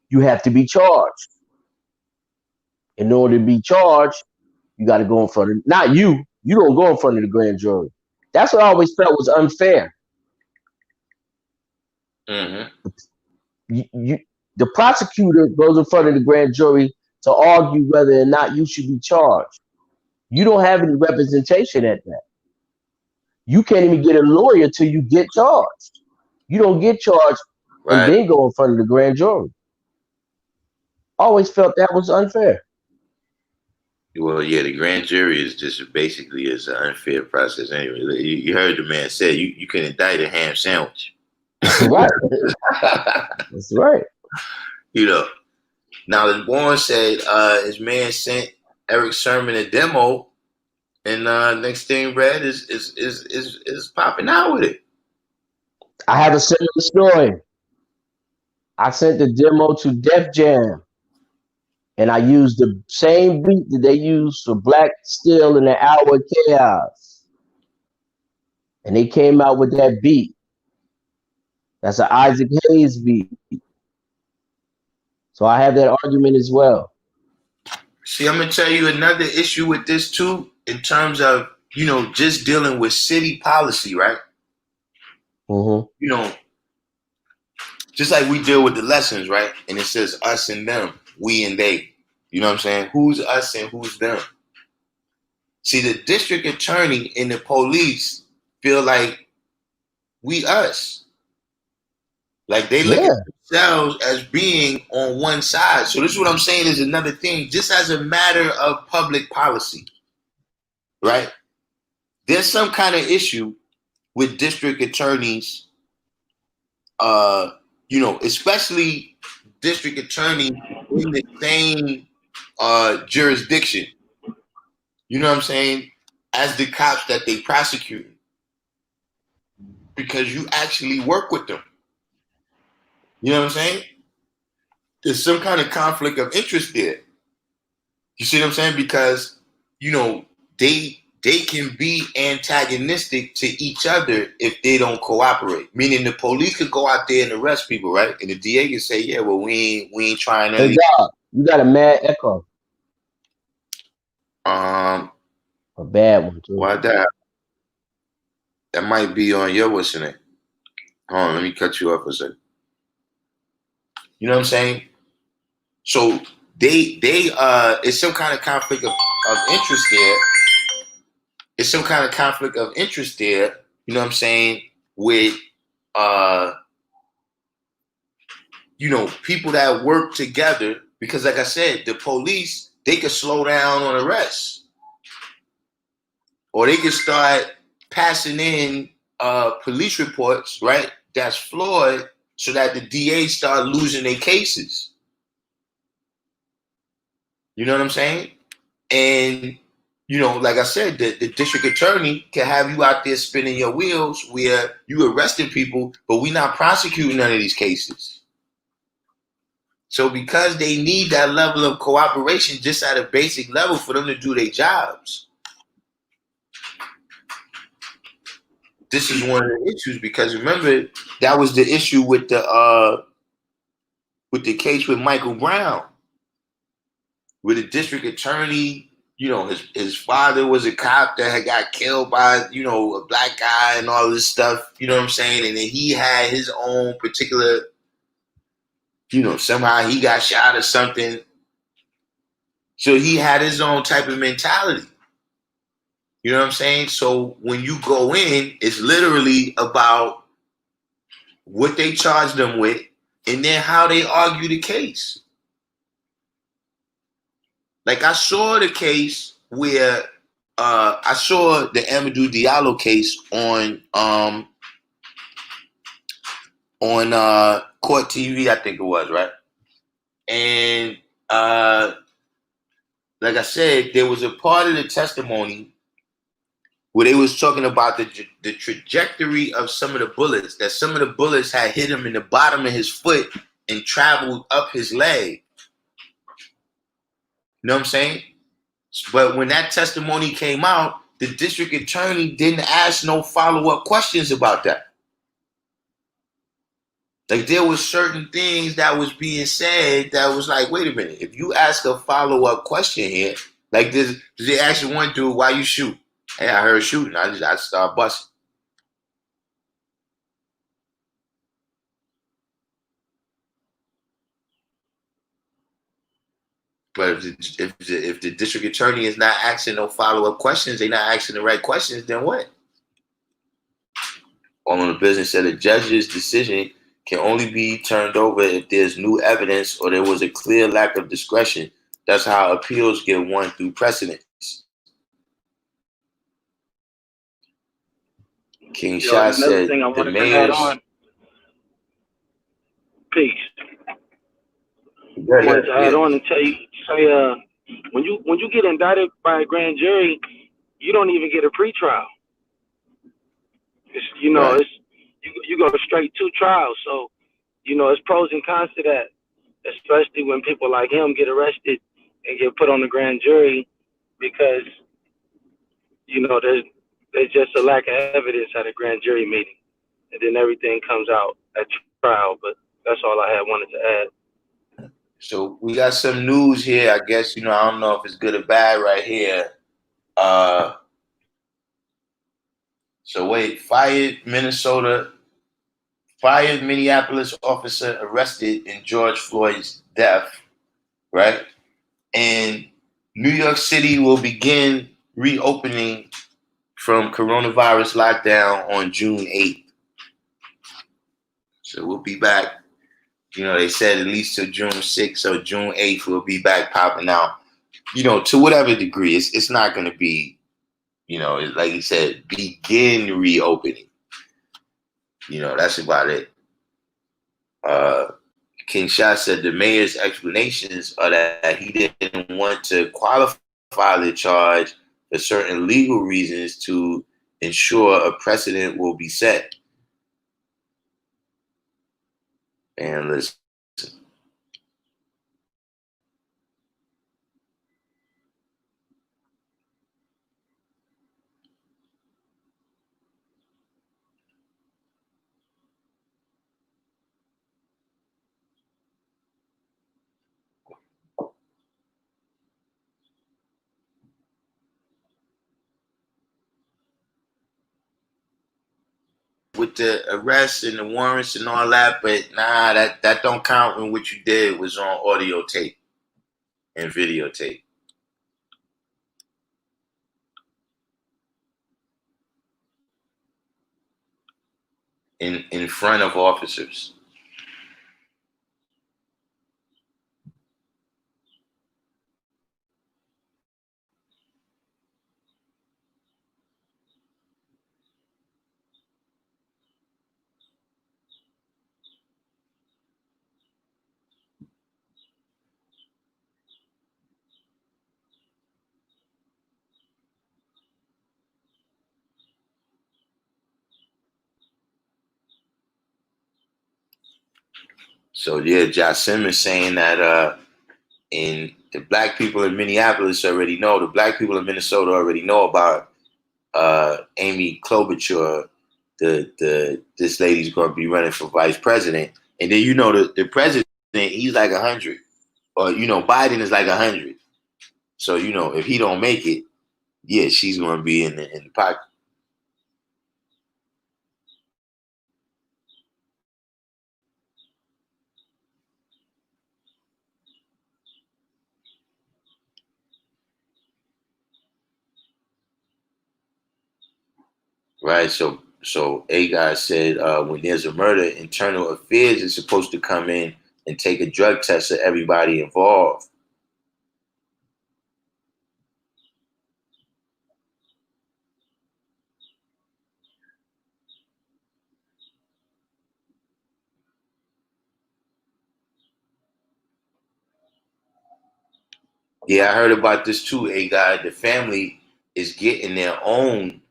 you have to be charged. In order to be charged, you got to go in front of, not you. You don't go in front of the grand jury. That's what I always felt was unfair. Mm-hmm. The prosecutor goes in front of the grand jury to argue whether or not you should be charged. You don't have any representation at that. You can't even get a lawyer till you get charged. You don't get charged and then go in front of the grand jury. Always felt that was unfair. Well, yeah, the grand jury is just basically is an unfair process anyway. You heard the man say you can indict a ham sandwich. Right. That's right. You know. Now, as Warren said, his man sent Eric Sermon a demo, and next thing Red is popping out with it. I have a similar story. I sent the demo to Def Jam, and I used the same beat that they used for Black Steel in the Hour of Chaos. And they came out with that beat. That's an Isaac Hayes beat. So I have that argument as well. See, I'm gonna tell you another issue with this too, in terms of just dealing with city policy, right? Mm-hmm. Just like we deal with the lessons, right? And it says us and them, we and they. You know what I'm saying? Who's us and who's them? See, the district attorney and the police feel like we us. Like they look at themselves as being on one side. So this is what I'm saying is another thing, just as a matter of public policy, right? There's some kind of issue with district attorneys, especially district attorneys in the same jurisdiction. You know what I'm saying? As the cops that they prosecute, because you actually work with them. You know what I'm saying? There's some kind of conflict of interest there. You see what I'm saying? Because, they can be antagonistic to each other if they don't cooperate. Meaning the police could go out there and arrest people, right? And the DA can say, yeah, well, we ain't trying to. Hey, God, you got a mad echo. A bad one, too. Why that? That might be on your what's in it. Hold on, let me cut you off for a second. You know what I'm saying? So they it's some kind of conflict of interest there. It's some kind of conflict of interest there, you know what I'm saying, with people that work together, because like I said, the police, they could slow down on arrests. Or they could start passing in police reports, right? That's flawed, so that the DA start losing their cases. You know what I'm saying? And, like I said, the district attorney can have you out there spinning your wheels where you arresting people, but we're not prosecuting none of these cases. So because they need that level of cooperation just at a basic level for them to do their jobs. This is one of the issues, because remember, that was the issue with the case with Michael Brown, where the district attorney, his father was a cop that had got killed by, a black guy and all this stuff, you know what I'm saying? And then he had his own particular, somehow he got shot or something. So he had his own type of mentality. You know what I'm saying? So when you go in, it's literally about what they charge them with and then how they argue the case. Like I saw the case where I saw the Amadou Diallo case on Court TV, I think it was, right? And like I said, there was a part of the testimony where they was talking about the trajectory of some of the bullets, that some of the bullets had hit him in the bottom of his foot and traveled up his leg. You know what I'm saying? But when that testimony came out, the district attorney didn't ask no follow-up questions about that. Like there was certain things that was being said that was like, wait a minute, if you ask a follow-up question here, like this, they ask one dude, why you shoot? Hey, I heard shooting. I start busting. But if the district attorney is not asking no follow-up questions, they're not asking the right questions, then what? All on the business of the judge's decision can only be turned over if there's new evidence or there was a clear lack of discretion That's how appeals get won through precedents. King Yo, Shah and another said thing I the wanted to add mayors. on, peace. Yeah, I yeah, wanted to add yeah. on and say, when you get indicted by a grand jury, you don't even get a pretrial. It's, Right. it's you go straight to trial. So it's pros and cons to that, especially when people like him get arrested and get put on the grand jury because there's just a lack of evidence at a grand jury meeting, and then everything comes out at trial. But that's all I had wanted to add. So we got some news here. I guess I don't know if it's good or bad right here. Uh, so wait, fired Minneapolis officer arrested in George Floyd's death. Right, and New York City will begin reopening from coronavirus lockdown on June 8th. So we'll be back. They said at least till June 6th or June 8th we'll be back popping out. To whatever degree. It's not going to be, like you said, begin reopening. That's about it. King Shah said the mayor's explanations are that he didn't want to qualify the charge for certain legal reasons to ensure a precedent will be set. And listen, with the arrests and the warrants and all that, but nah, that don't count when what you did was on audio tape and videotape in front of officers. So yeah, Josh Simmons saying that and the black people in Minneapolis already know, the black people in Minnesota already know about Amy Klobuchar, this lady's going to be running for vice president, and then the president, he's like 100, or Biden is like 100. So if he don't make it, yeah, she's going to be in the pocket. Right. So a guy said when there's a murder, internal affairs is supposed to come in and take a drug test of everybody involved. Yeah, I heard about this too. A guy, is getting their own.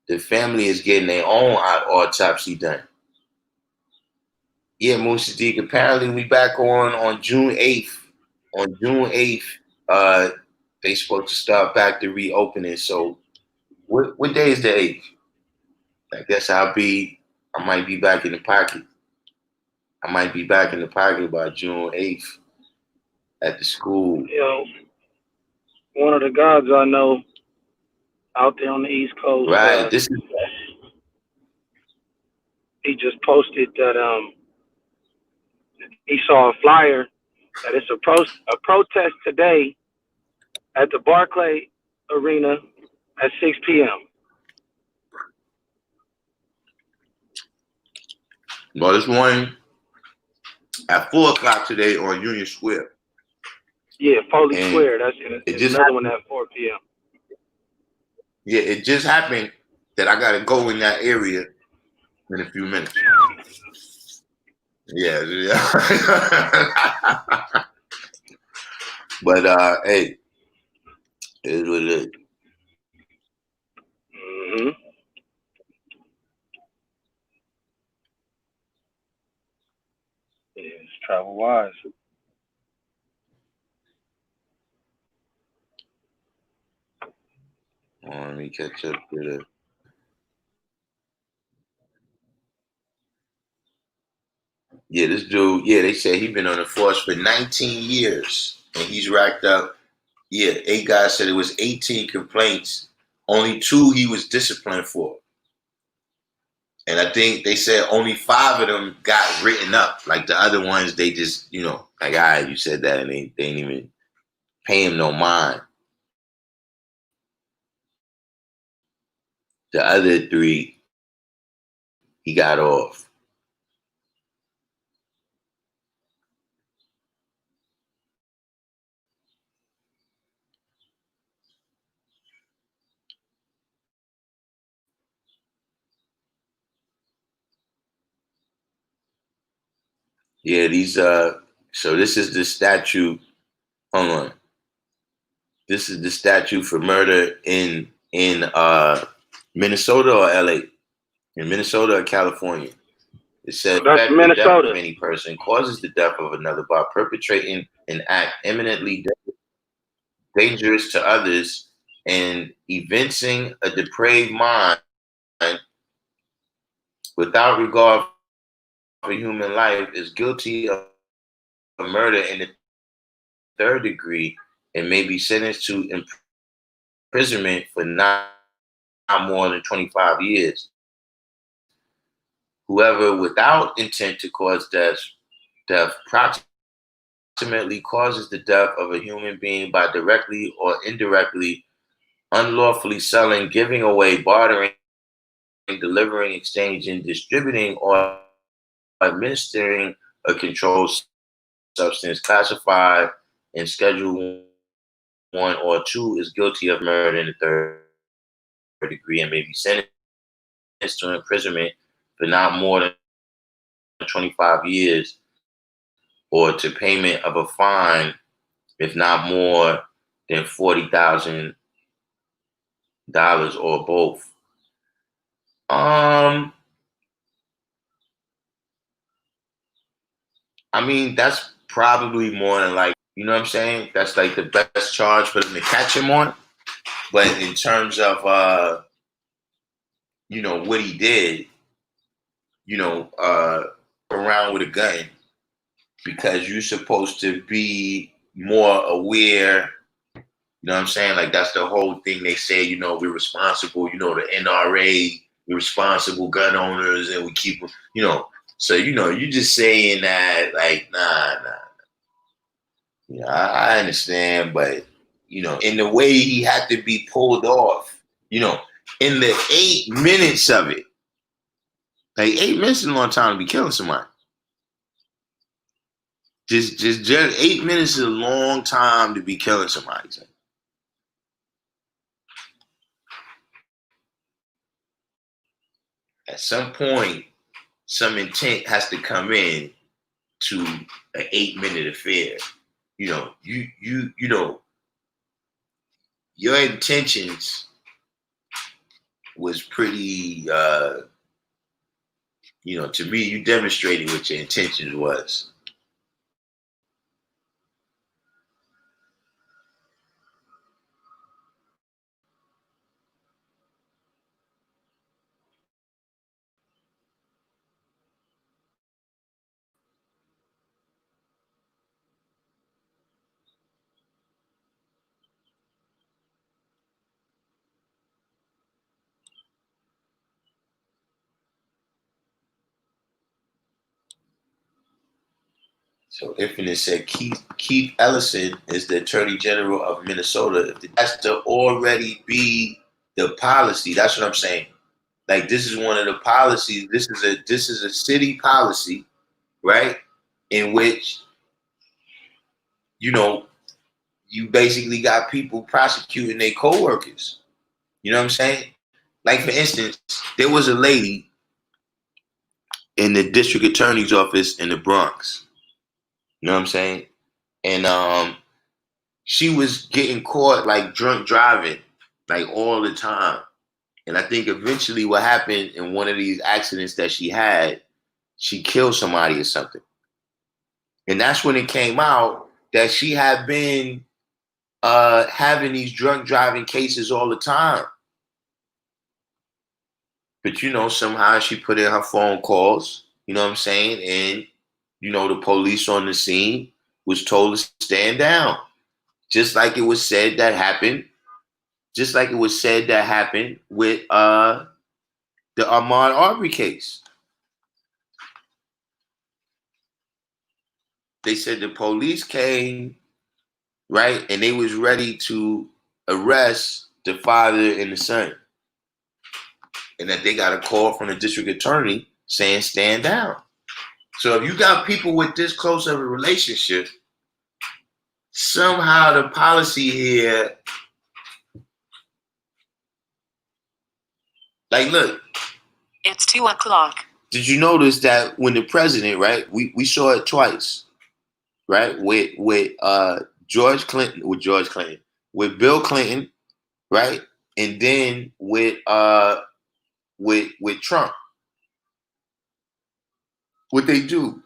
The family is getting their own autopsy done. Yeah, Moose Sadiq. Apparently, we back on June 8th. On June 8th, uh, they supposed to start back the reopening. So, what day is the 8th? I guess I might be back in the pocket. I might be back in the pocket by June 8th at the school. One of the gods I know out there on the East Coast, Right. This is he just posted that he saw a flyer that it's a protest today at the Barclay Arena at 6 p.m. well, this morning at 4 o'clock today on Union Square. Yeah, Foley And Square. That's it it's just another one at 4 p.m. yeah, it just happened that I gotta go in that area in a few minutes. Yeah, yeah. But hey, it is what it is. Mm-hmm. Yeah, it's travel wise. Let me catch up to the. Yeah, this dude. Yeah, they said he's been on the force for 19 years, and he's racked up. Yeah, 8 guys said it was 18 complaints. Only 2 he was disciplined for. And I think they said only 5 of them got written up. Like the other ones, they just, like, all right, you said that, and they didn't even pay him no mind. The other 3, he got off. Yeah, these so this is the statute. Hold on. This is the statute for murder in Minnesota or LA? In Minnesota or California. It says That's affect the death of Minnesota. any person, causes the death of another by perpetrating an act eminently dangerous to others and evincing a depraved mind without regard for human life is guilty of murder in the 3rd degree and may be sentenced to imprisonment for not more than 25 years. Whoever without intent to cause death proximately causes the death of a human being by directly or indirectly unlawfully selling, giving away, bartering, delivering, exchanging, distributing, or administering a controlled substance classified in Schedule 1 or 2 is guilty of murder in the 3rd degree and may be sentenced to imprisonment for not more than 25 years or to payment of a fine if not more than $40,000 or both. I mean, that's probably more than like, you know what I'm saying? That's like the best charge for them to catch him on. But in terms of, what he did, around with a gun because you're supposed to be more aware. You know what I'm saying? Like that's the whole thing they say, we're responsible, the NRA, we're responsible gun owners and we keep, so, you're just saying that like, nah. I understand, but, in the way he had to be pulled off, in the 8 minutes of it, like 8 minutes is a long time to be killing somebody. Just 8 minutes is a long time to be killing somebody. At some point, some intent has to come in to an 8-minute affair. Your intentions was pretty. To me, you demonstrated what your intentions was. So Infinite said Keith Ellison is the Attorney General of Minnesota. That's to already be the policy. That's what I'm saying. Like this is one of the policies. This is a city policy, right? In which, you know, you basically got people prosecuting their coworkers. You know what I'm saying? Like, for instance, there was a lady in the district attorney's office in the Bronx. You know what I'm saying? And she was getting caught like drunk driving, like all the time. And I think eventually what happened in one of these accidents that she had, she killed somebody or something. And that's when it came out that she had been having these drunk driving cases all the time. But, you know, somehow she put in her phone calls, you know what I'm saying? And, you know, the police on the scene was told to stand down. Just like it was said that happened. Just like it was said that happened with the Ahmaud Arbery case. They said the police came, right? And they was ready to arrest the father and the son. And that they got a call from the district attorney saying stand down. So if you got people with this close of a relationship, somehow the policy here, like, look. It's 2 o'clock. Did you notice that when the president, right, we saw it twice, right, with George Clinton, with Bill Clinton, right, and then with Trump. What they do,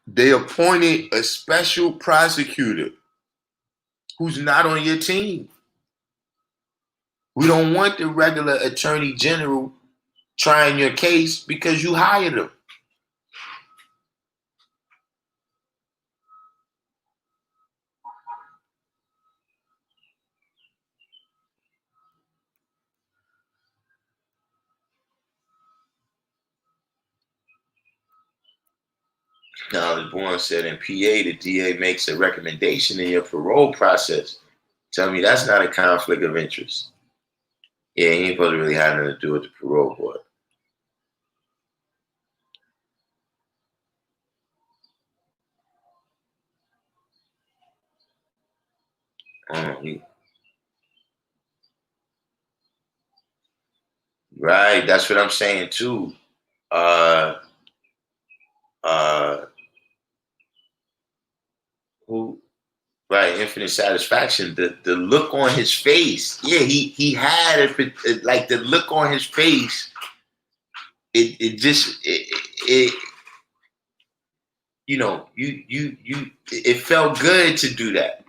they appointed a special prosecutor who's not on your team. We don't want the regular attorney general trying your case because you hired him. Now, as Bourne said, in PA, the DA makes a recommendation in your parole process. Tell me that's not a conflict of interest. Yeah, he ain't supposed to really have nothing to do with the parole board. Right, that's what I'm saying too. Who? Right, infinite satisfaction. The look on his face. Yeah, he had it, like the look on his face. It just you know, it felt good to do that.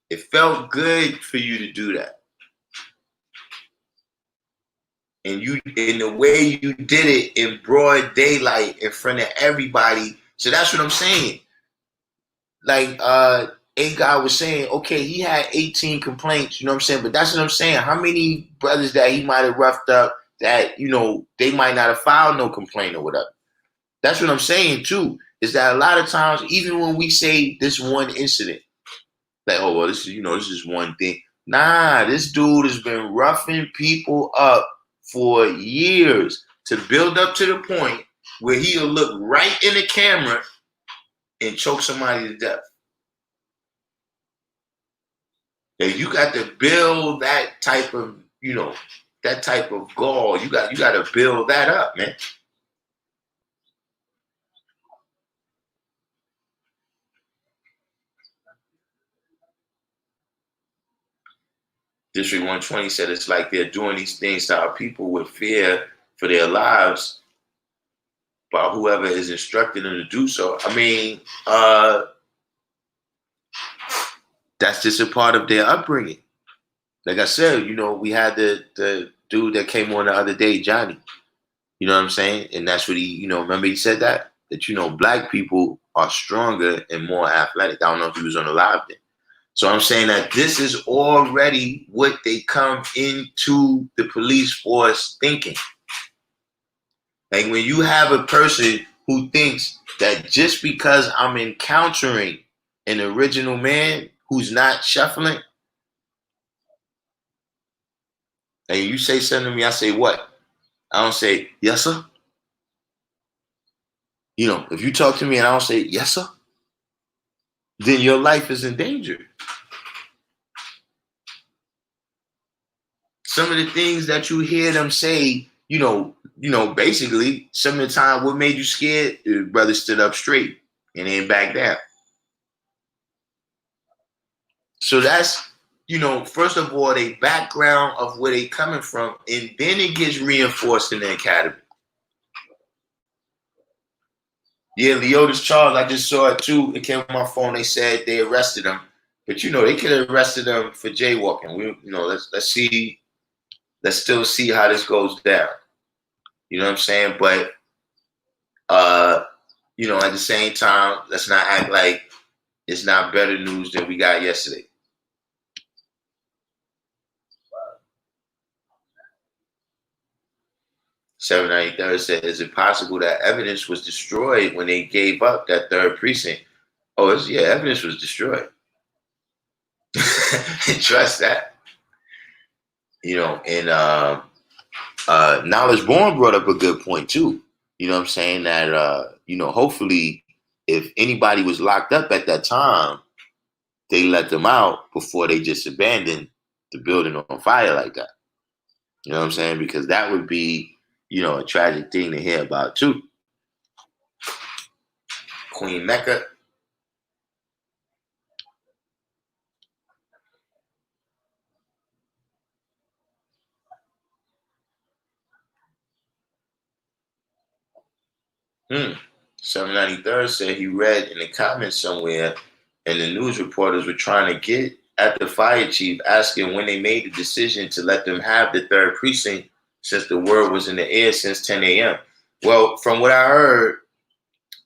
It felt good for you to do that. And you, in the way you did it in broad daylight in front of everybody. So that's what I'm saying. Like A guy was saying, okay, he had 18 complaints, you know what I'm saying? But that's what I'm saying. How many brothers that he might have roughed up that, you know, they might not have filed no complaint or whatever. That's what I'm saying too, is that a lot of times, even when we say this one incident, like, oh, well, this is, you know, this is one thing. Nah, this dude has been roughing people up for years to build up to the point where he'll look right in the camera and choke somebody to death. And you got to build that type of, you know, that type of gall. You got to build that up, man. District 120 said it's like they're doing these things to our people with fear for their lives by whoever is instructing them to do so. I mean, that's just a part of their upbringing. Like I said, you know, we had the dude that came on the other day, Johnny. You know what I'm saying? And that's what he, you know, remember he said that, you know, black people are stronger and more athletic. I don't know if he was on the live then. So I'm saying that this is already what they come into the police force thinking. Like when you have a person who thinks that just because I'm encountering an original man who's not shuffling, and you say something to me, I say what? I don't say, yes, sir. You know, if you talk to me and I don't say, yes, sir, then your life is in danger. some of the things that you hear them say, basically some of the time what made you scared, the brother stood up straight and then back down. So that's, first of all, the background of where they coming from, and then it gets reinforced in the academy. Yeah, Leotis Charles, I just saw it too. It came on my phone. They said they arrested him, but they could have arrested him for jaywalking. Let's still see how this goes down. You know what I'm saying? But at the same time, let's not act like it's not better news than we got yesterday. $793 said, is it possible that evidence was destroyed when they gave up that third precinct? Oh, evidence was destroyed. Trust that. And Knowledge Born brought up a good point too. You know what I'm saying? That, hopefully if anybody was locked up at that time, they let them out before they just abandoned the building on fire like that. You know what I'm saying? Because that would be, a tragic thing to hear about too. Queen Mecca. Hmm. 793rd said he read in the comments somewhere, and the news reporters were trying to get at the fire chief, asking when they made the decision to let them have the third precinct, since the word was in the air since 10 a.m. Well, from what I heard,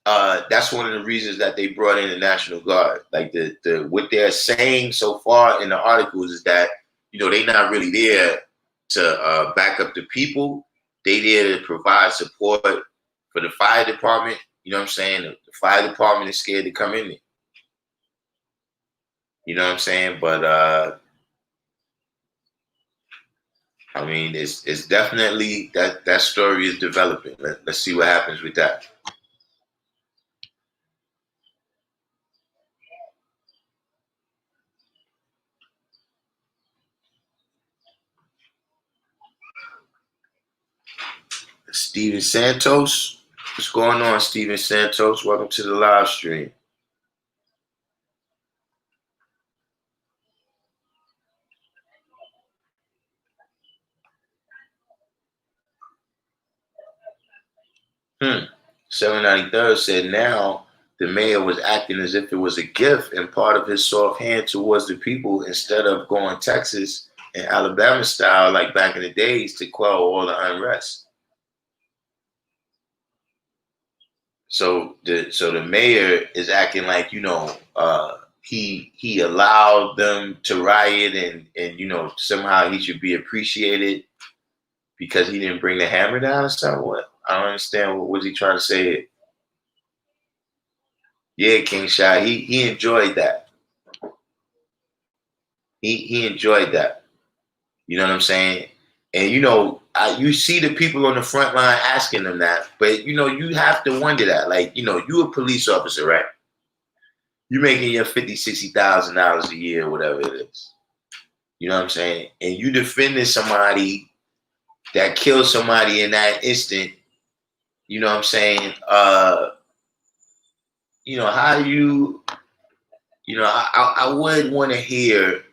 that's one of the reasons that they brought in the National Guard. Like what they're saying so far in the articles is that they're not really there to back up the people. They there to provide support for the fire department. You know what I'm saying? The fire department is scared to come in there. You know what I'm saying? But it's definitely that story is developing. Let's see what happens with that. Steven Santos. What's going on, Steven Santos? Welcome to the live stream. Hmm. 793rd said now the mayor was acting as if it was a gift and part of his soft hand towards the people instead of going Texas and Alabama style like back in the days to quell all the unrest. So the mayor is acting like, he allowed them to riot and somehow he should be appreciated because he didn't bring the hammer down or something. What? I don't understand. What was he trying to say? Yeah, King Shai, he enjoyed that. He enjoyed that. You know what I'm saying? And you see the people on the front line asking them that, but you have to wonder that. Like, you a police officer, right? You're making your $50,000-$60,000 a year, whatever it is. You know what I'm saying? And you defending somebody that killed somebody in that instant. You know what I'm saying? How you, I would want to hear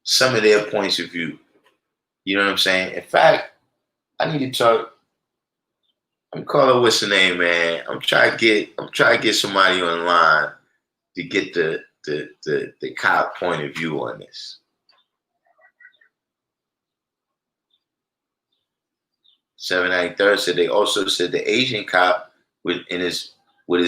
some of their points of view. You know what I'm saying? In fact, I need to talk. I'm calling what's the name, man. I'm trying to get somebody online to get the cop point of view on this. 793rd said they also said the Asian cop with his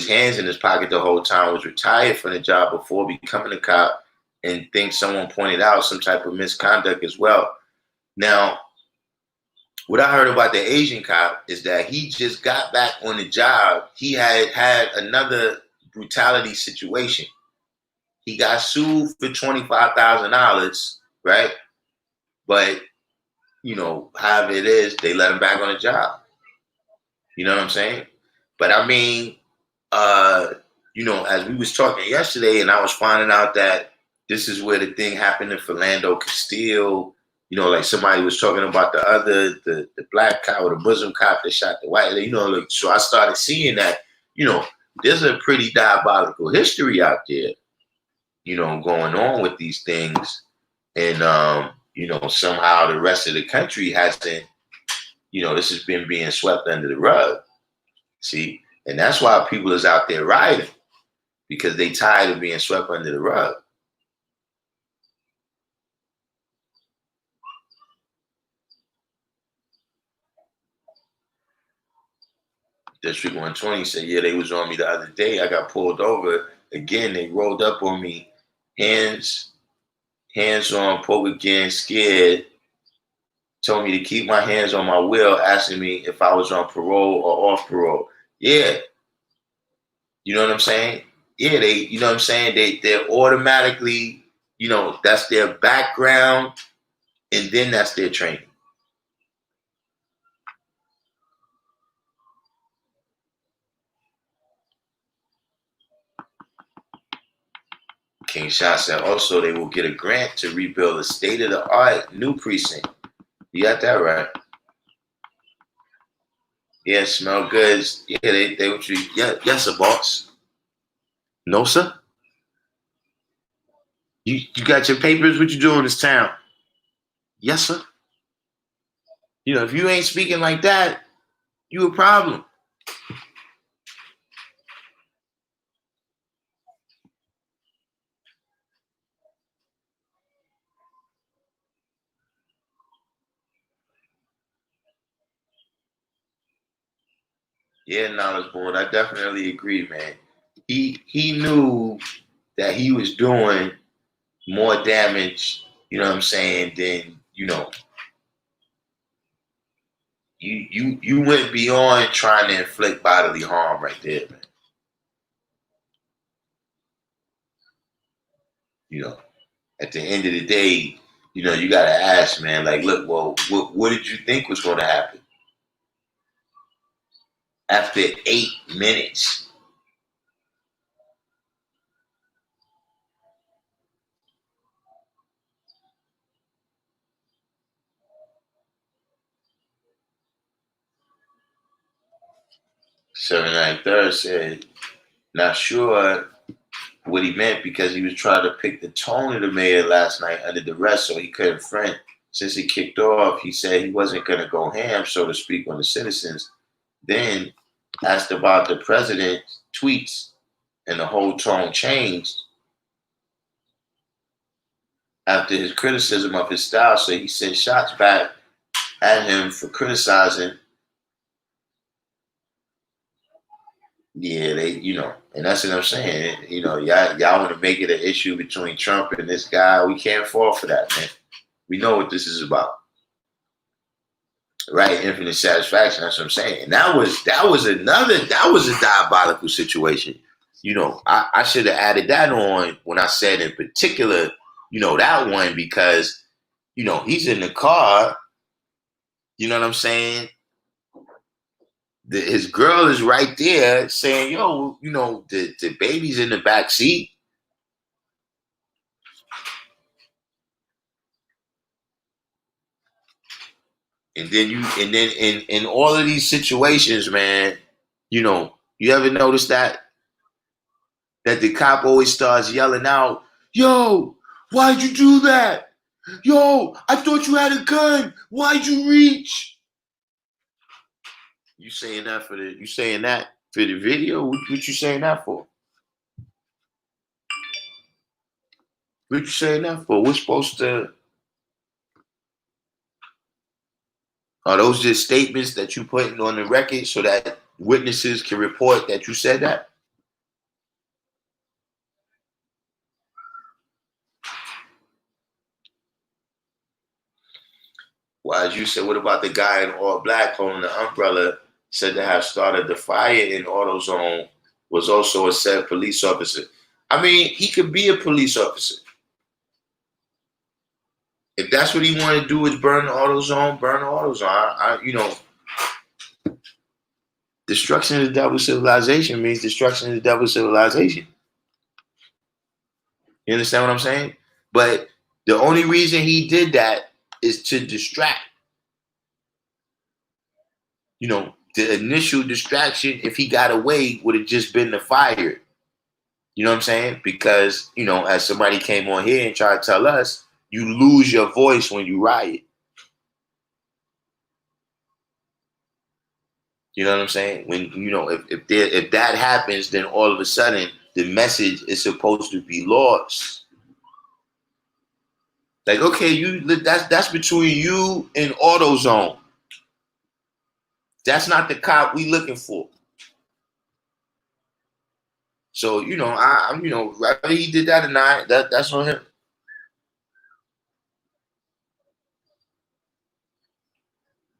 hands in his pocket the whole time was retired from the job before becoming a cop and thinks someone pointed out some type of misconduct as well. Now, what I heard about the Asian cop is that he just got back on the job. He had another brutality situation. He got sued for $25,000, right? But however it is, they let him back on the job. You know what I'm saying? But as we was talking yesterday, and I was finding out that this is where the thing happened in Philando Castile, like somebody was talking about the black cop or the Muslim cop that shot the white lady, like, so I started seeing that, there's a pretty diabolical history out there, going on with these things. And, somehow the rest of the country hasn't, this has been being swept under the rug. See? And that's why people is out there rioting, because they tired of being swept under the rug. District 120 said, yeah, they was on me the other day. I got pulled over. Again, they rolled up on me. Hands on, poke again, scared. Told me to keep my hands on my wheel, asking me if I was on parole or off parole. Yeah. You know what I'm saying? Yeah, they're automatically, that's their background, and then that's their training. King Shot said also they will get a grant to rebuild a state-of-the-art new precinct. You got that right. Yeah, smell good. Yeah, they would treat. Yeah, yes, sir, boss. No, sir. You got your papers? What you doing in this town? Yes, sir. If you ain't speaking like that, you a problem. Yeah, Knowledge Board, I definitely agree, man. He knew that he was doing more damage, you know what I'm saying, than, you went beyond trying to inflict bodily harm right there, man. At the end of the day, you gotta ask, man, like, look, well, what did you think was gonna happen? After 8 minutes. Third said, not sure what he meant because he was trying to pick the tone of the mayor last night under duress, so he couldn't front. Since he kicked off, he said he wasn't going to go ham, so to speak, on the citizens. Then asked about the president's tweets, and the whole tone changed after his criticism of his style. So he sent shots back at him for criticizing. Yeah, and that's what I'm saying. Y'all want to make it an issue between Trump and this guy. We can't fall for that, man. We know what this is about. Right? Infinite satisfaction. That's what I'm saying. And that was a diabolical situation. I should have added that on when I said in particular, that one, because, he's in the car, you know what I'm saying? His girl is right there saying, yo, the baby's in the back seat. And then in all of these situations, man, you ever notice that the cop always starts yelling out, yo, why'd you do that? Yo, I thought you had a gun. Why'd you reach? You saying that for the video? What you saying that for? What you saying that for? We're supposed to. Are those just statements that you putting on the record so that witnesses can report that you said that? Well, as you said, what about the guy in all black holding the umbrella, said to have started the fire in AutoZone, was also a said police officer? I mean, he could be a police officer. If that's what he wanted to do is burn the AutoZone, burn the AutoZone. Destruction of the double civilization means destruction of the double civilization. You understand what I'm saying? But the only reason he did that is to distract. You know, the initial distraction, if he got away, would have just been the fire. You know what I'm saying? Because, you know, as somebody came on here and tried to tell us, you lose your voice when you riot. You know what I'm saying? When, you know, if that happens, then all of a sudden the message is supposed to be lost. Like, okay, that's between you and AutoZone. That's not the cop we looking for. So, you know, I'm, you know, whether he did that or not, that's on him.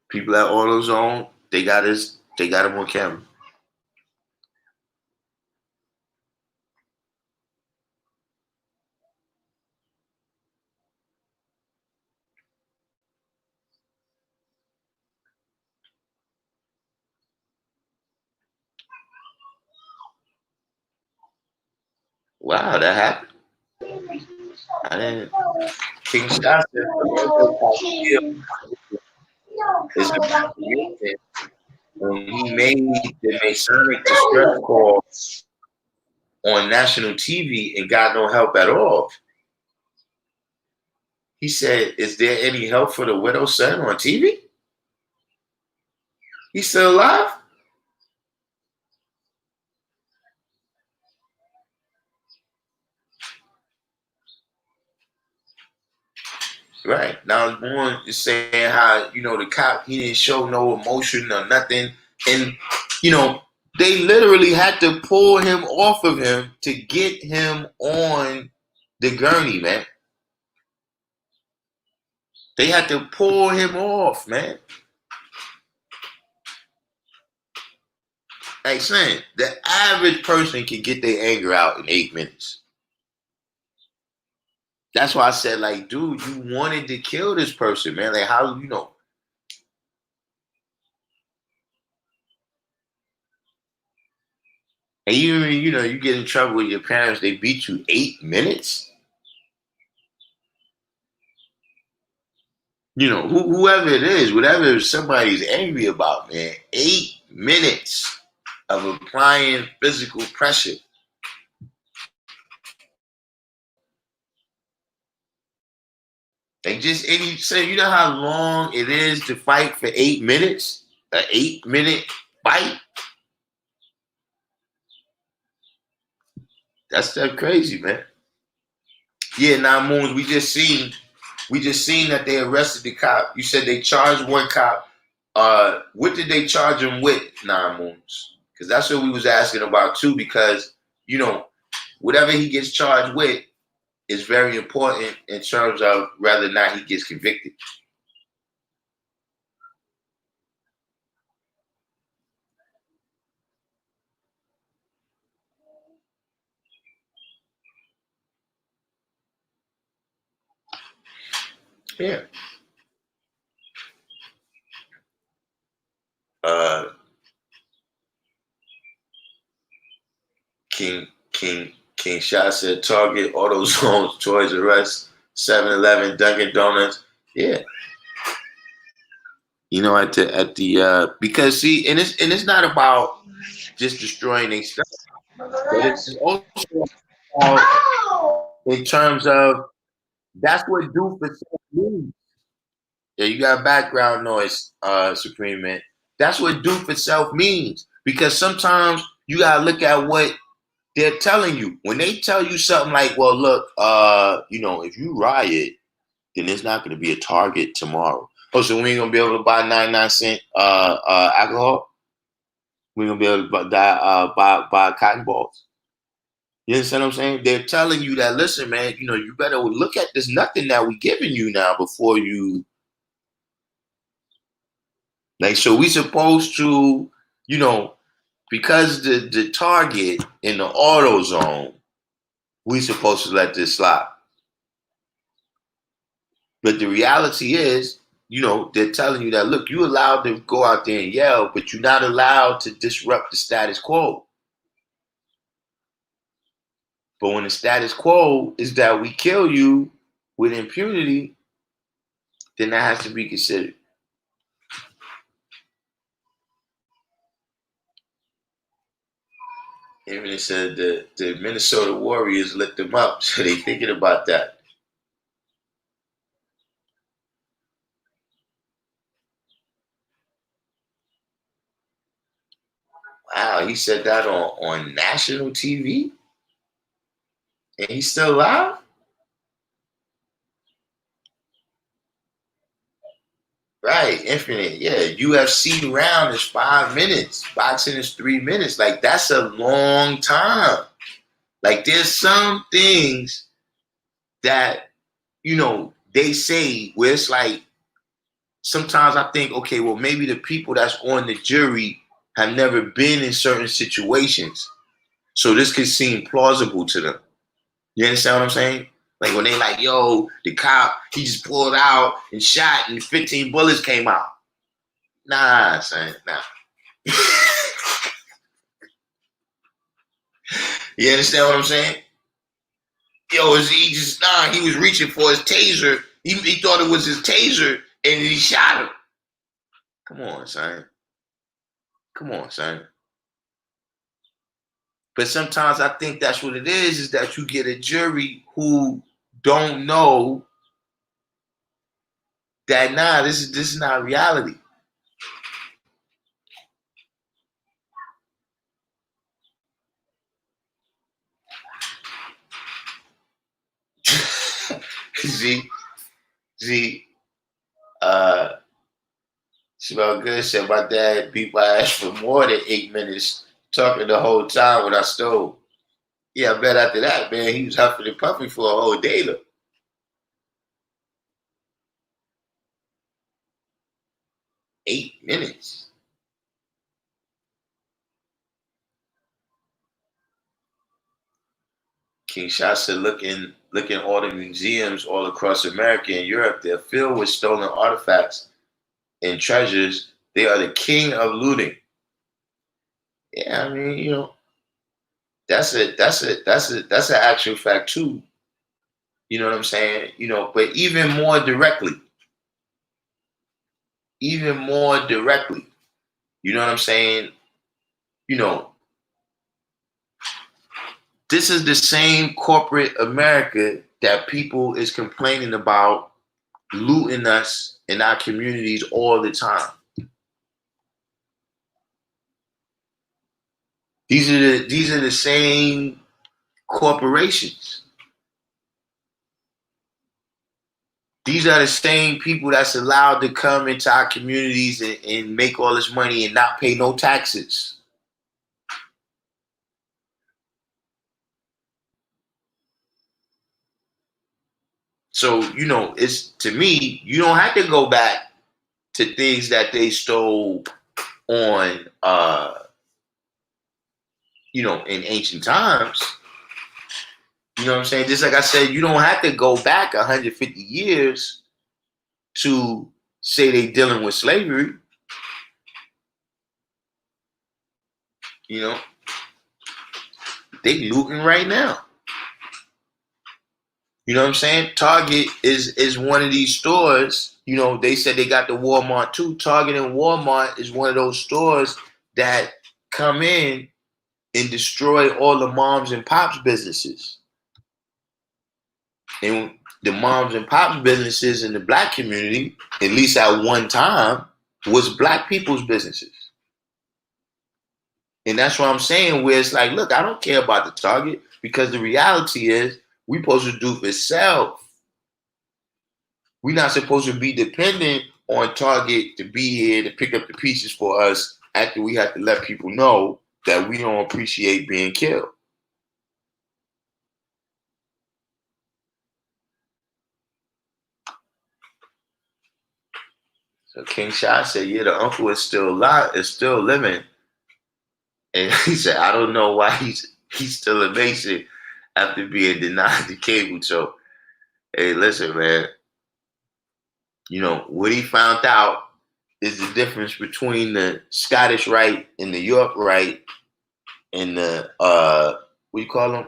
People at AutoZone, they got him on camera. Wow, that happened. I didn't. King Shasta is when he made the Masonic distress call on national TV and got no help at all. He said, "Is there any help for the widow's son on TV? He's still alive?" Right. Now Bourne is saying how, you know, the cop, he didn't show no emotion or nothing. And, you know, they literally had to pull him off of him to get him on the gurney, man. They had to pull him off, man. Like saying, the average person can get their anger out in 8 minutes. That's why I said, like, dude, you wanted to kill this person, man. Like, how, you know? And even, you know, you get in trouble with your parents, they beat you 8 minutes. You know, whoever it is, whatever somebody's angry about, man, 8 minutes of applying physical pressure. Like just any say, you know how long it is to fight for 8 minutes? An 8-minute fight? That's that crazy, man. Yeah, 9 moons. We just seen that they arrested the cop. You said they charged one cop. What did they charge him with, 9 moons? Because that's what we was asking about too. Because you know, whatever he gets charged with is very important in terms of whether or not he gets convicted. Yeah. Uh, King Shot said Target, AutoZone, Toys R Us, 7-Eleven, Dunkin' Donuts. Yeah. You know, because see, and it's not about just destroying their stuff, but it's also about in terms of that's what do for self means. Yeah, you got background noise, Supreme Man. That's what do for self means. Because sometimes you gotta look at what they're telling you. When they tell you something like, well, look, you know, if you riot, then there's not gonna be a Target tomorrow. Oh, so we ain't gonna be able to buy 99-cent alcohol? We ain't gonna be able to buy cotton balls. You understand what I'm saying? They're telling you that, listen, man, you know, you better look at this nothing that we giving you now before you like. So we supposed to, you know, because the Target in the AutoZone, we supposed to let this slide. But the reality is, you know, they're telling you that, look, you're allowed to go out there and yell, but you're not allowed to disrupt the status quo. But when the status quo is that we kill you with impunity, then that has to be considered. Even it said the Minnesota Warriors lit them up, so they thinking about that. Wow, he said that on national TV, and he's still alive. Right, infinite. Yeah, UFC round is 5 minutes. Boxing is 3 minutes. Like that's a long time. Like there's some things that they say where it's like sometimes I think, okay, well maybe the people that's on the jury have never been in certain situations, so this could seem plausible to them. You understand what I'm saying? Like when they like, yo, the cop, he just pulled out and shot and 15 bullets came out. Nah, son, nah. You understand what I'm saying? Yo, he was reaching for his taser. He thought it was his taser and he shot him. Come on, son. Come on, son. But sometimes I think that's what it is that you get a jury who don't know that, nah, this is not reality. See, smell good said my dad beat my ass for more than 8 minutes, talking the whole time when I stole. Yeah, I bet after that, man, he was huffing and puffing for a whole day though. 8 minutes. King Shah said, looking all the museums all across America and Europe, they're filled with stolen artifacts and treasures. They are the king of looting. Yeah, I mean, that's an actual fact too. You know what I'm saying? But even more directly, you know what I'm saying? This is the same corporate America that people is complaining about looting us in our communities all the time. These are the same corporations. These are the same people that's allowed to come into our communities and make all this money and not pay no taxes. So, it's to me, you don't have to go back to things that they stole on in ancient times. You know what I'm saying? Just like I said, you don't have to go back 150 years to say they dealing with slavery. They looting right now. You know what I'm saying? Target is one of these stores. They said they got the Walmart too. Target and Walmart is one of those stores that come in and destroy all the moms and pops businesses. And the moms and pops businesses in the black community, at least at one time, was black people's businesses. And that's what I'm saying, where it's like, look, I don't care about the Target because the reality is we supposed to do for self. We're not supposed to be dependent on Target to be here to pick up the pieces for us after we have to let people know that we don't appreciate being killed. So King Shah said, yeah, the uncle is still alive, is still living. And he said, I don't know why he's still a Mason after being denied the cable. So, hey, listen, man. What he found out is the difference between the Scottish Rite and the York Rite and the what do you call him?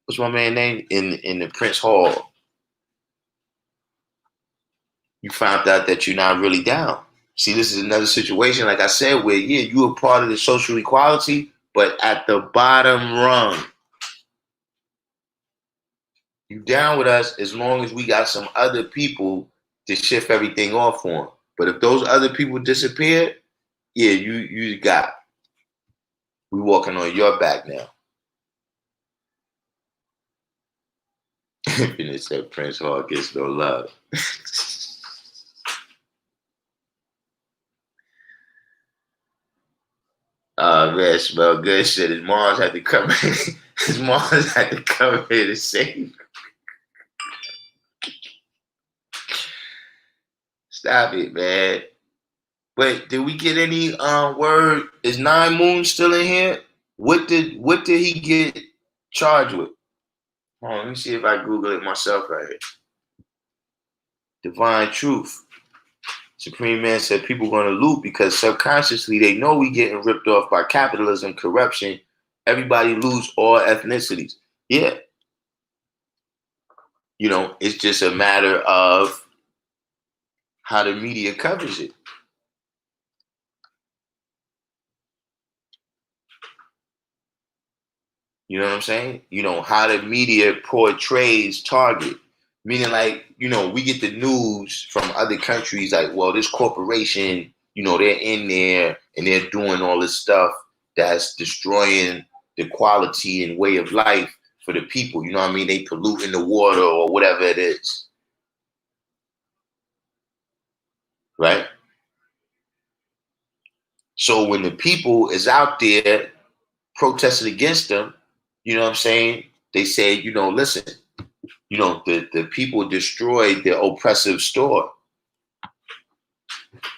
What's my man name? In the Prince Hall. you found out that you're not really down. See, this is another situation, like I said, where yeah, you are part of the social equality, but at the bottom rung, you down with us as long as we got some other people to shift everything off on. But if those other people disappear, yeah, you got. We walking on your back now. And it said Prince Hall gets no love. Man, smell good shit. His mom's had to come in. His mom's had to come in and save. Stop it, man. Wait, did we get any word? Is Nine Moon still in here? What did he get charged with? Hold on, let me see if I Google it myself right here. Divine Truth. Supreme Man said people are going to loot because subconsciously they know we getting ripped off by capitalism, corruption. Everybody lose all ethnicities. Yeah. You know, it's just a matter of how the media covers it. You know what I'm saying? You know, how the media portrays Target. Meaning like, you know, we get the news from other countries like, well, this corporation, you know, they're in there and they're doing all this stuff that's destroying the quality and way of life for the people. You know what I mean? They polluting the water or whatever it is. Right? So when the people is out there protesting against them, you know what I'm saying? They say, you know, listen, you know, the people destroyed the oppressive store.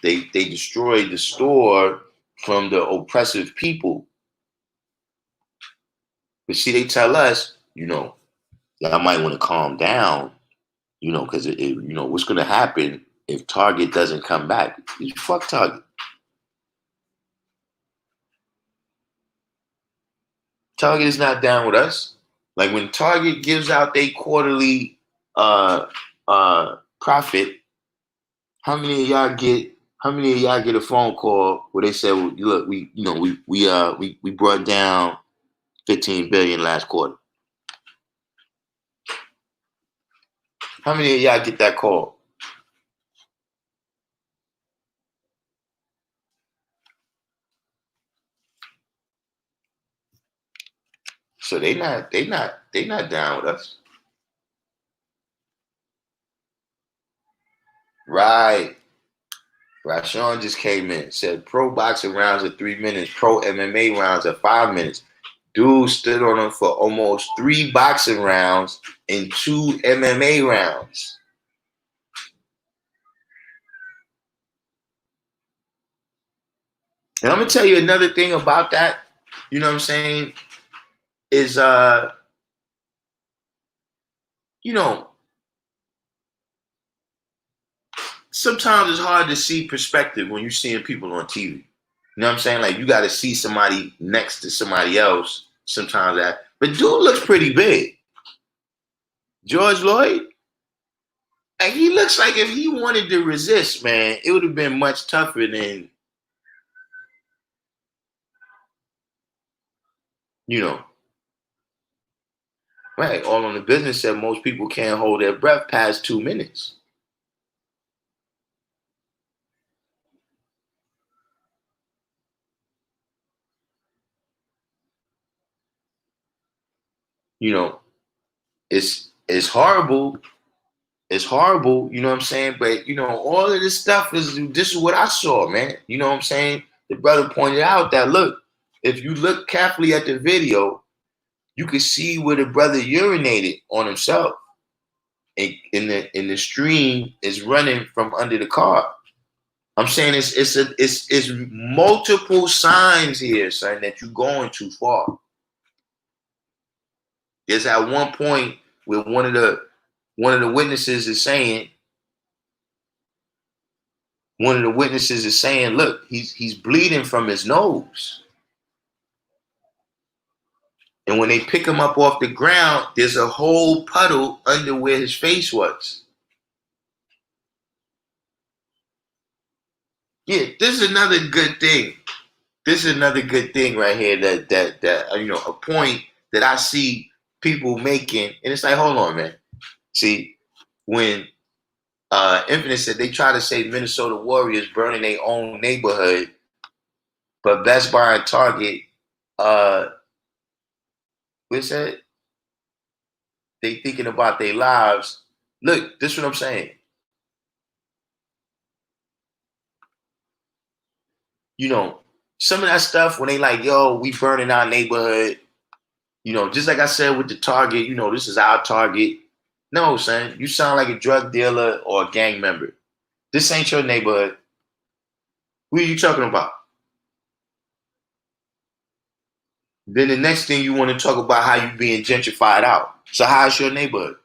They destroyed the store from the oppressive people. But see, they tell us, you know, y'all might want to calm down, you know, because you know what's going to happen if Target doesn't come back. Fuck Target. Target is not down with us. Like when Target gives out their quarterly profit, how many of y'all get a phone call where they say, well, look, we brought down 15 billion last quarter. How many of y'all get that call? So they not down with us. Right. Rashawn just came in, said pro boxing rounds are 3 minutes, pro MMA rounds are 5 minutes. Dude stood on him for almost 3 boxing rounds and 2 MMA rounds. And I'm gonna tell you another thing about that, you know what I'm saying, is you know, sometimes it's hard to see perspective when you're seeing people on TV. You know what I'm saying? Like you got to see somebody next to somebody else sometimes but dude looks pretty big. George Lloyd, like he looks like if he wanted to resist, man, it would have been much tougher than, you know. Right, all on the business said most people can't hold their breath past 2 minutes. You know, it's horrible. It's horrible, you know what I'm saying? But, you know, all of this stuff this is what I saw, man. You know what I'm saying? The brother pointed out that, look, if you look carefully at the video, you can see where the brother urinated on himself. And in the stream is running from under the car. I'm saying it's multiple signs here, son, that you're going too far. There's at one point where one of the witnesses is saying, look, he's bleeding from his nose. And when they pick him up off the ground, there's a whole puddle under where his face was. Yeah, this is another good thing. This is another good thing right here that a point that I see people making, and it's like, hold on, man. See, when Infinite said they try to say Minnesota Warriors burning their own neighborhood, but Best Buy and Target, what's that? They thinking about their lives. Look, this is what I'm saying. Some of that stuff when they like, yo, we burning our neighborhood, just like I said with the Target, this is our Target. No, son, you sound like a drug dealer or a gang member. This ain't your neighborhood. Who are you talking about? Then the next thing you want to talk about how you being gentrified out. So how's your neighborhood?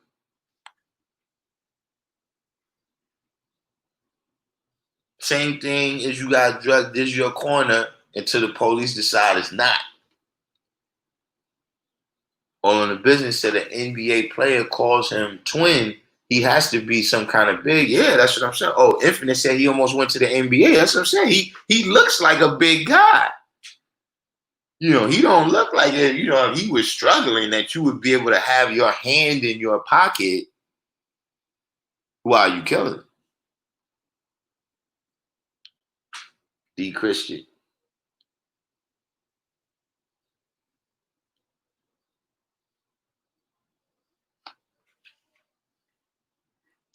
Same thing as you got drug, this your corner until the police decide it's not. Or on the business that an NBA player calls him twin, he has to be some kind of big. Yeah, that's what I'm saying. Oh, Infinite said he almost went to the NBA. That's what I'm saying. He looks like a big guy. He don't look like it. He was struggling that you would be able to have your hand in your pocket while you killing. D Christian.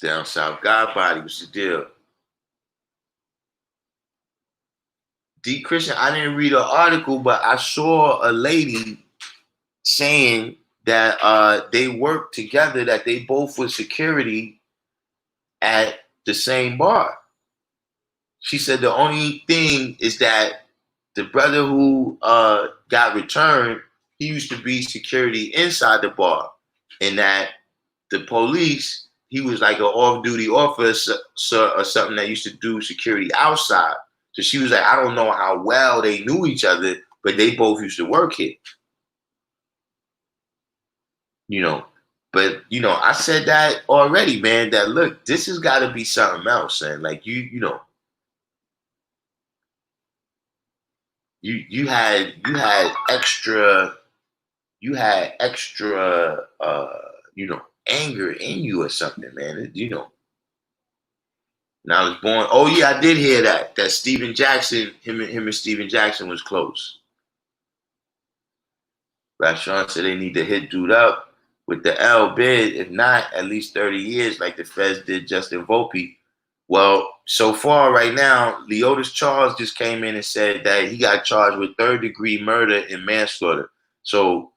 Down south, God body was the deal. D Christian, I didn't read an article, but I saw a lady saying that they worked together, that they both were security at the same bar. She said the only thing is that the brother who got returned, he used to be security inside the bar, and that the police, he was like an off-duty officer or something that used to do security outside. So she was like, I don't know how well they knew each other, but they both used to work here. But I said that already, man, that look, this has got to be something else. And like you had extra anger in you or something, man. And I was born. Oh yeah, I did hear that Steven Jackson, him and Steven Jackson was close. Rashawn said they need to hit dude up with the L bid, if not at least 30 years, like the Feds did Justin Volpe. Well, so far right now, Leotis Charles just came in and said that he got charged with third-degree murder and manslaughter. So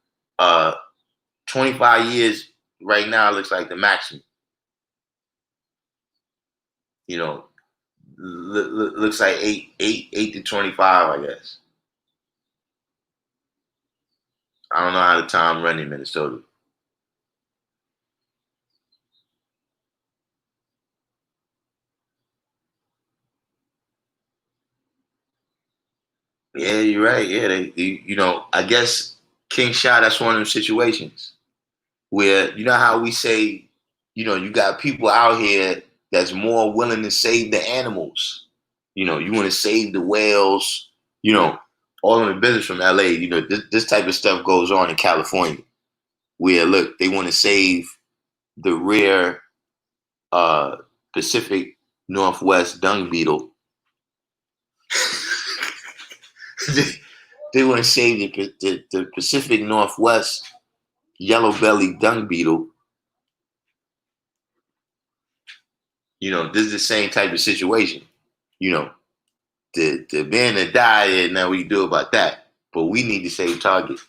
25 years right now looks like the maximum. Looks like eight to 25, I guess. I don't know how the time run in Minnesota. Yeah, you're right. Yeah, I guess King Shot, that's one of them situations where, how we say, you got people out here that's more willing to save the animals. You want to save the whales, all in the business from LA. This type of stuff goes on in California where, look, they want to save the rare Pacific Northwest dung beetle. They want to save the Pacific Northwest yellow-bellied dung beetle. This is the same type of situation. The man that died, now what do you do about that? But we need to save Target.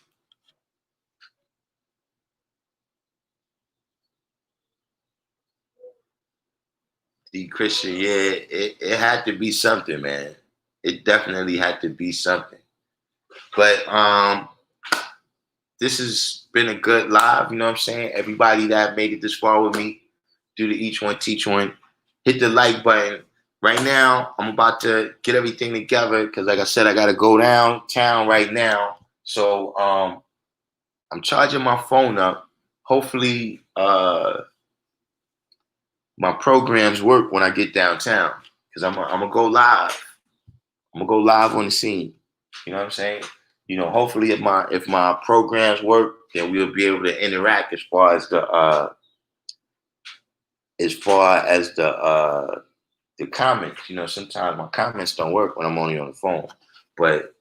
The Christian, yeah, it had to be something, man. It definitely had to be something. But this has been a good live, you know what I'm saying? Everybody that made it this far with me, do the each one, teach one. Hit the like button. Right now, I'm about to get everything together because, like I said, I got to go downtown right now. So I'm charging my phone up. Hopefully, my programs work when I get downtown because I'm gonna go live. I'm gonna go live on the scene. You know what I'm saying? You know, hopefully if my programs work, then we'll be able to interact as far as the comments. You know, sometimes my comments don't work when I'm only on the phone. But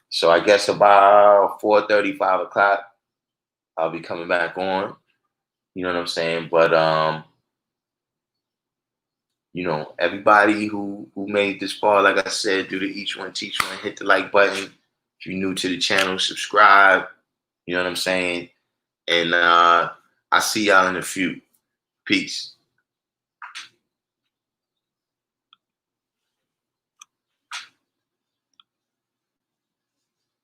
so I guess about 4:30, 5 o'clock, I'll be coming back on. You know what I'm saying? But you know, everybody who made this far, like I said, do the each one, teach one, hit the like button. If you're new to the channel, subscribe. You know what I'm saying? And I see y'all in a few. Peace.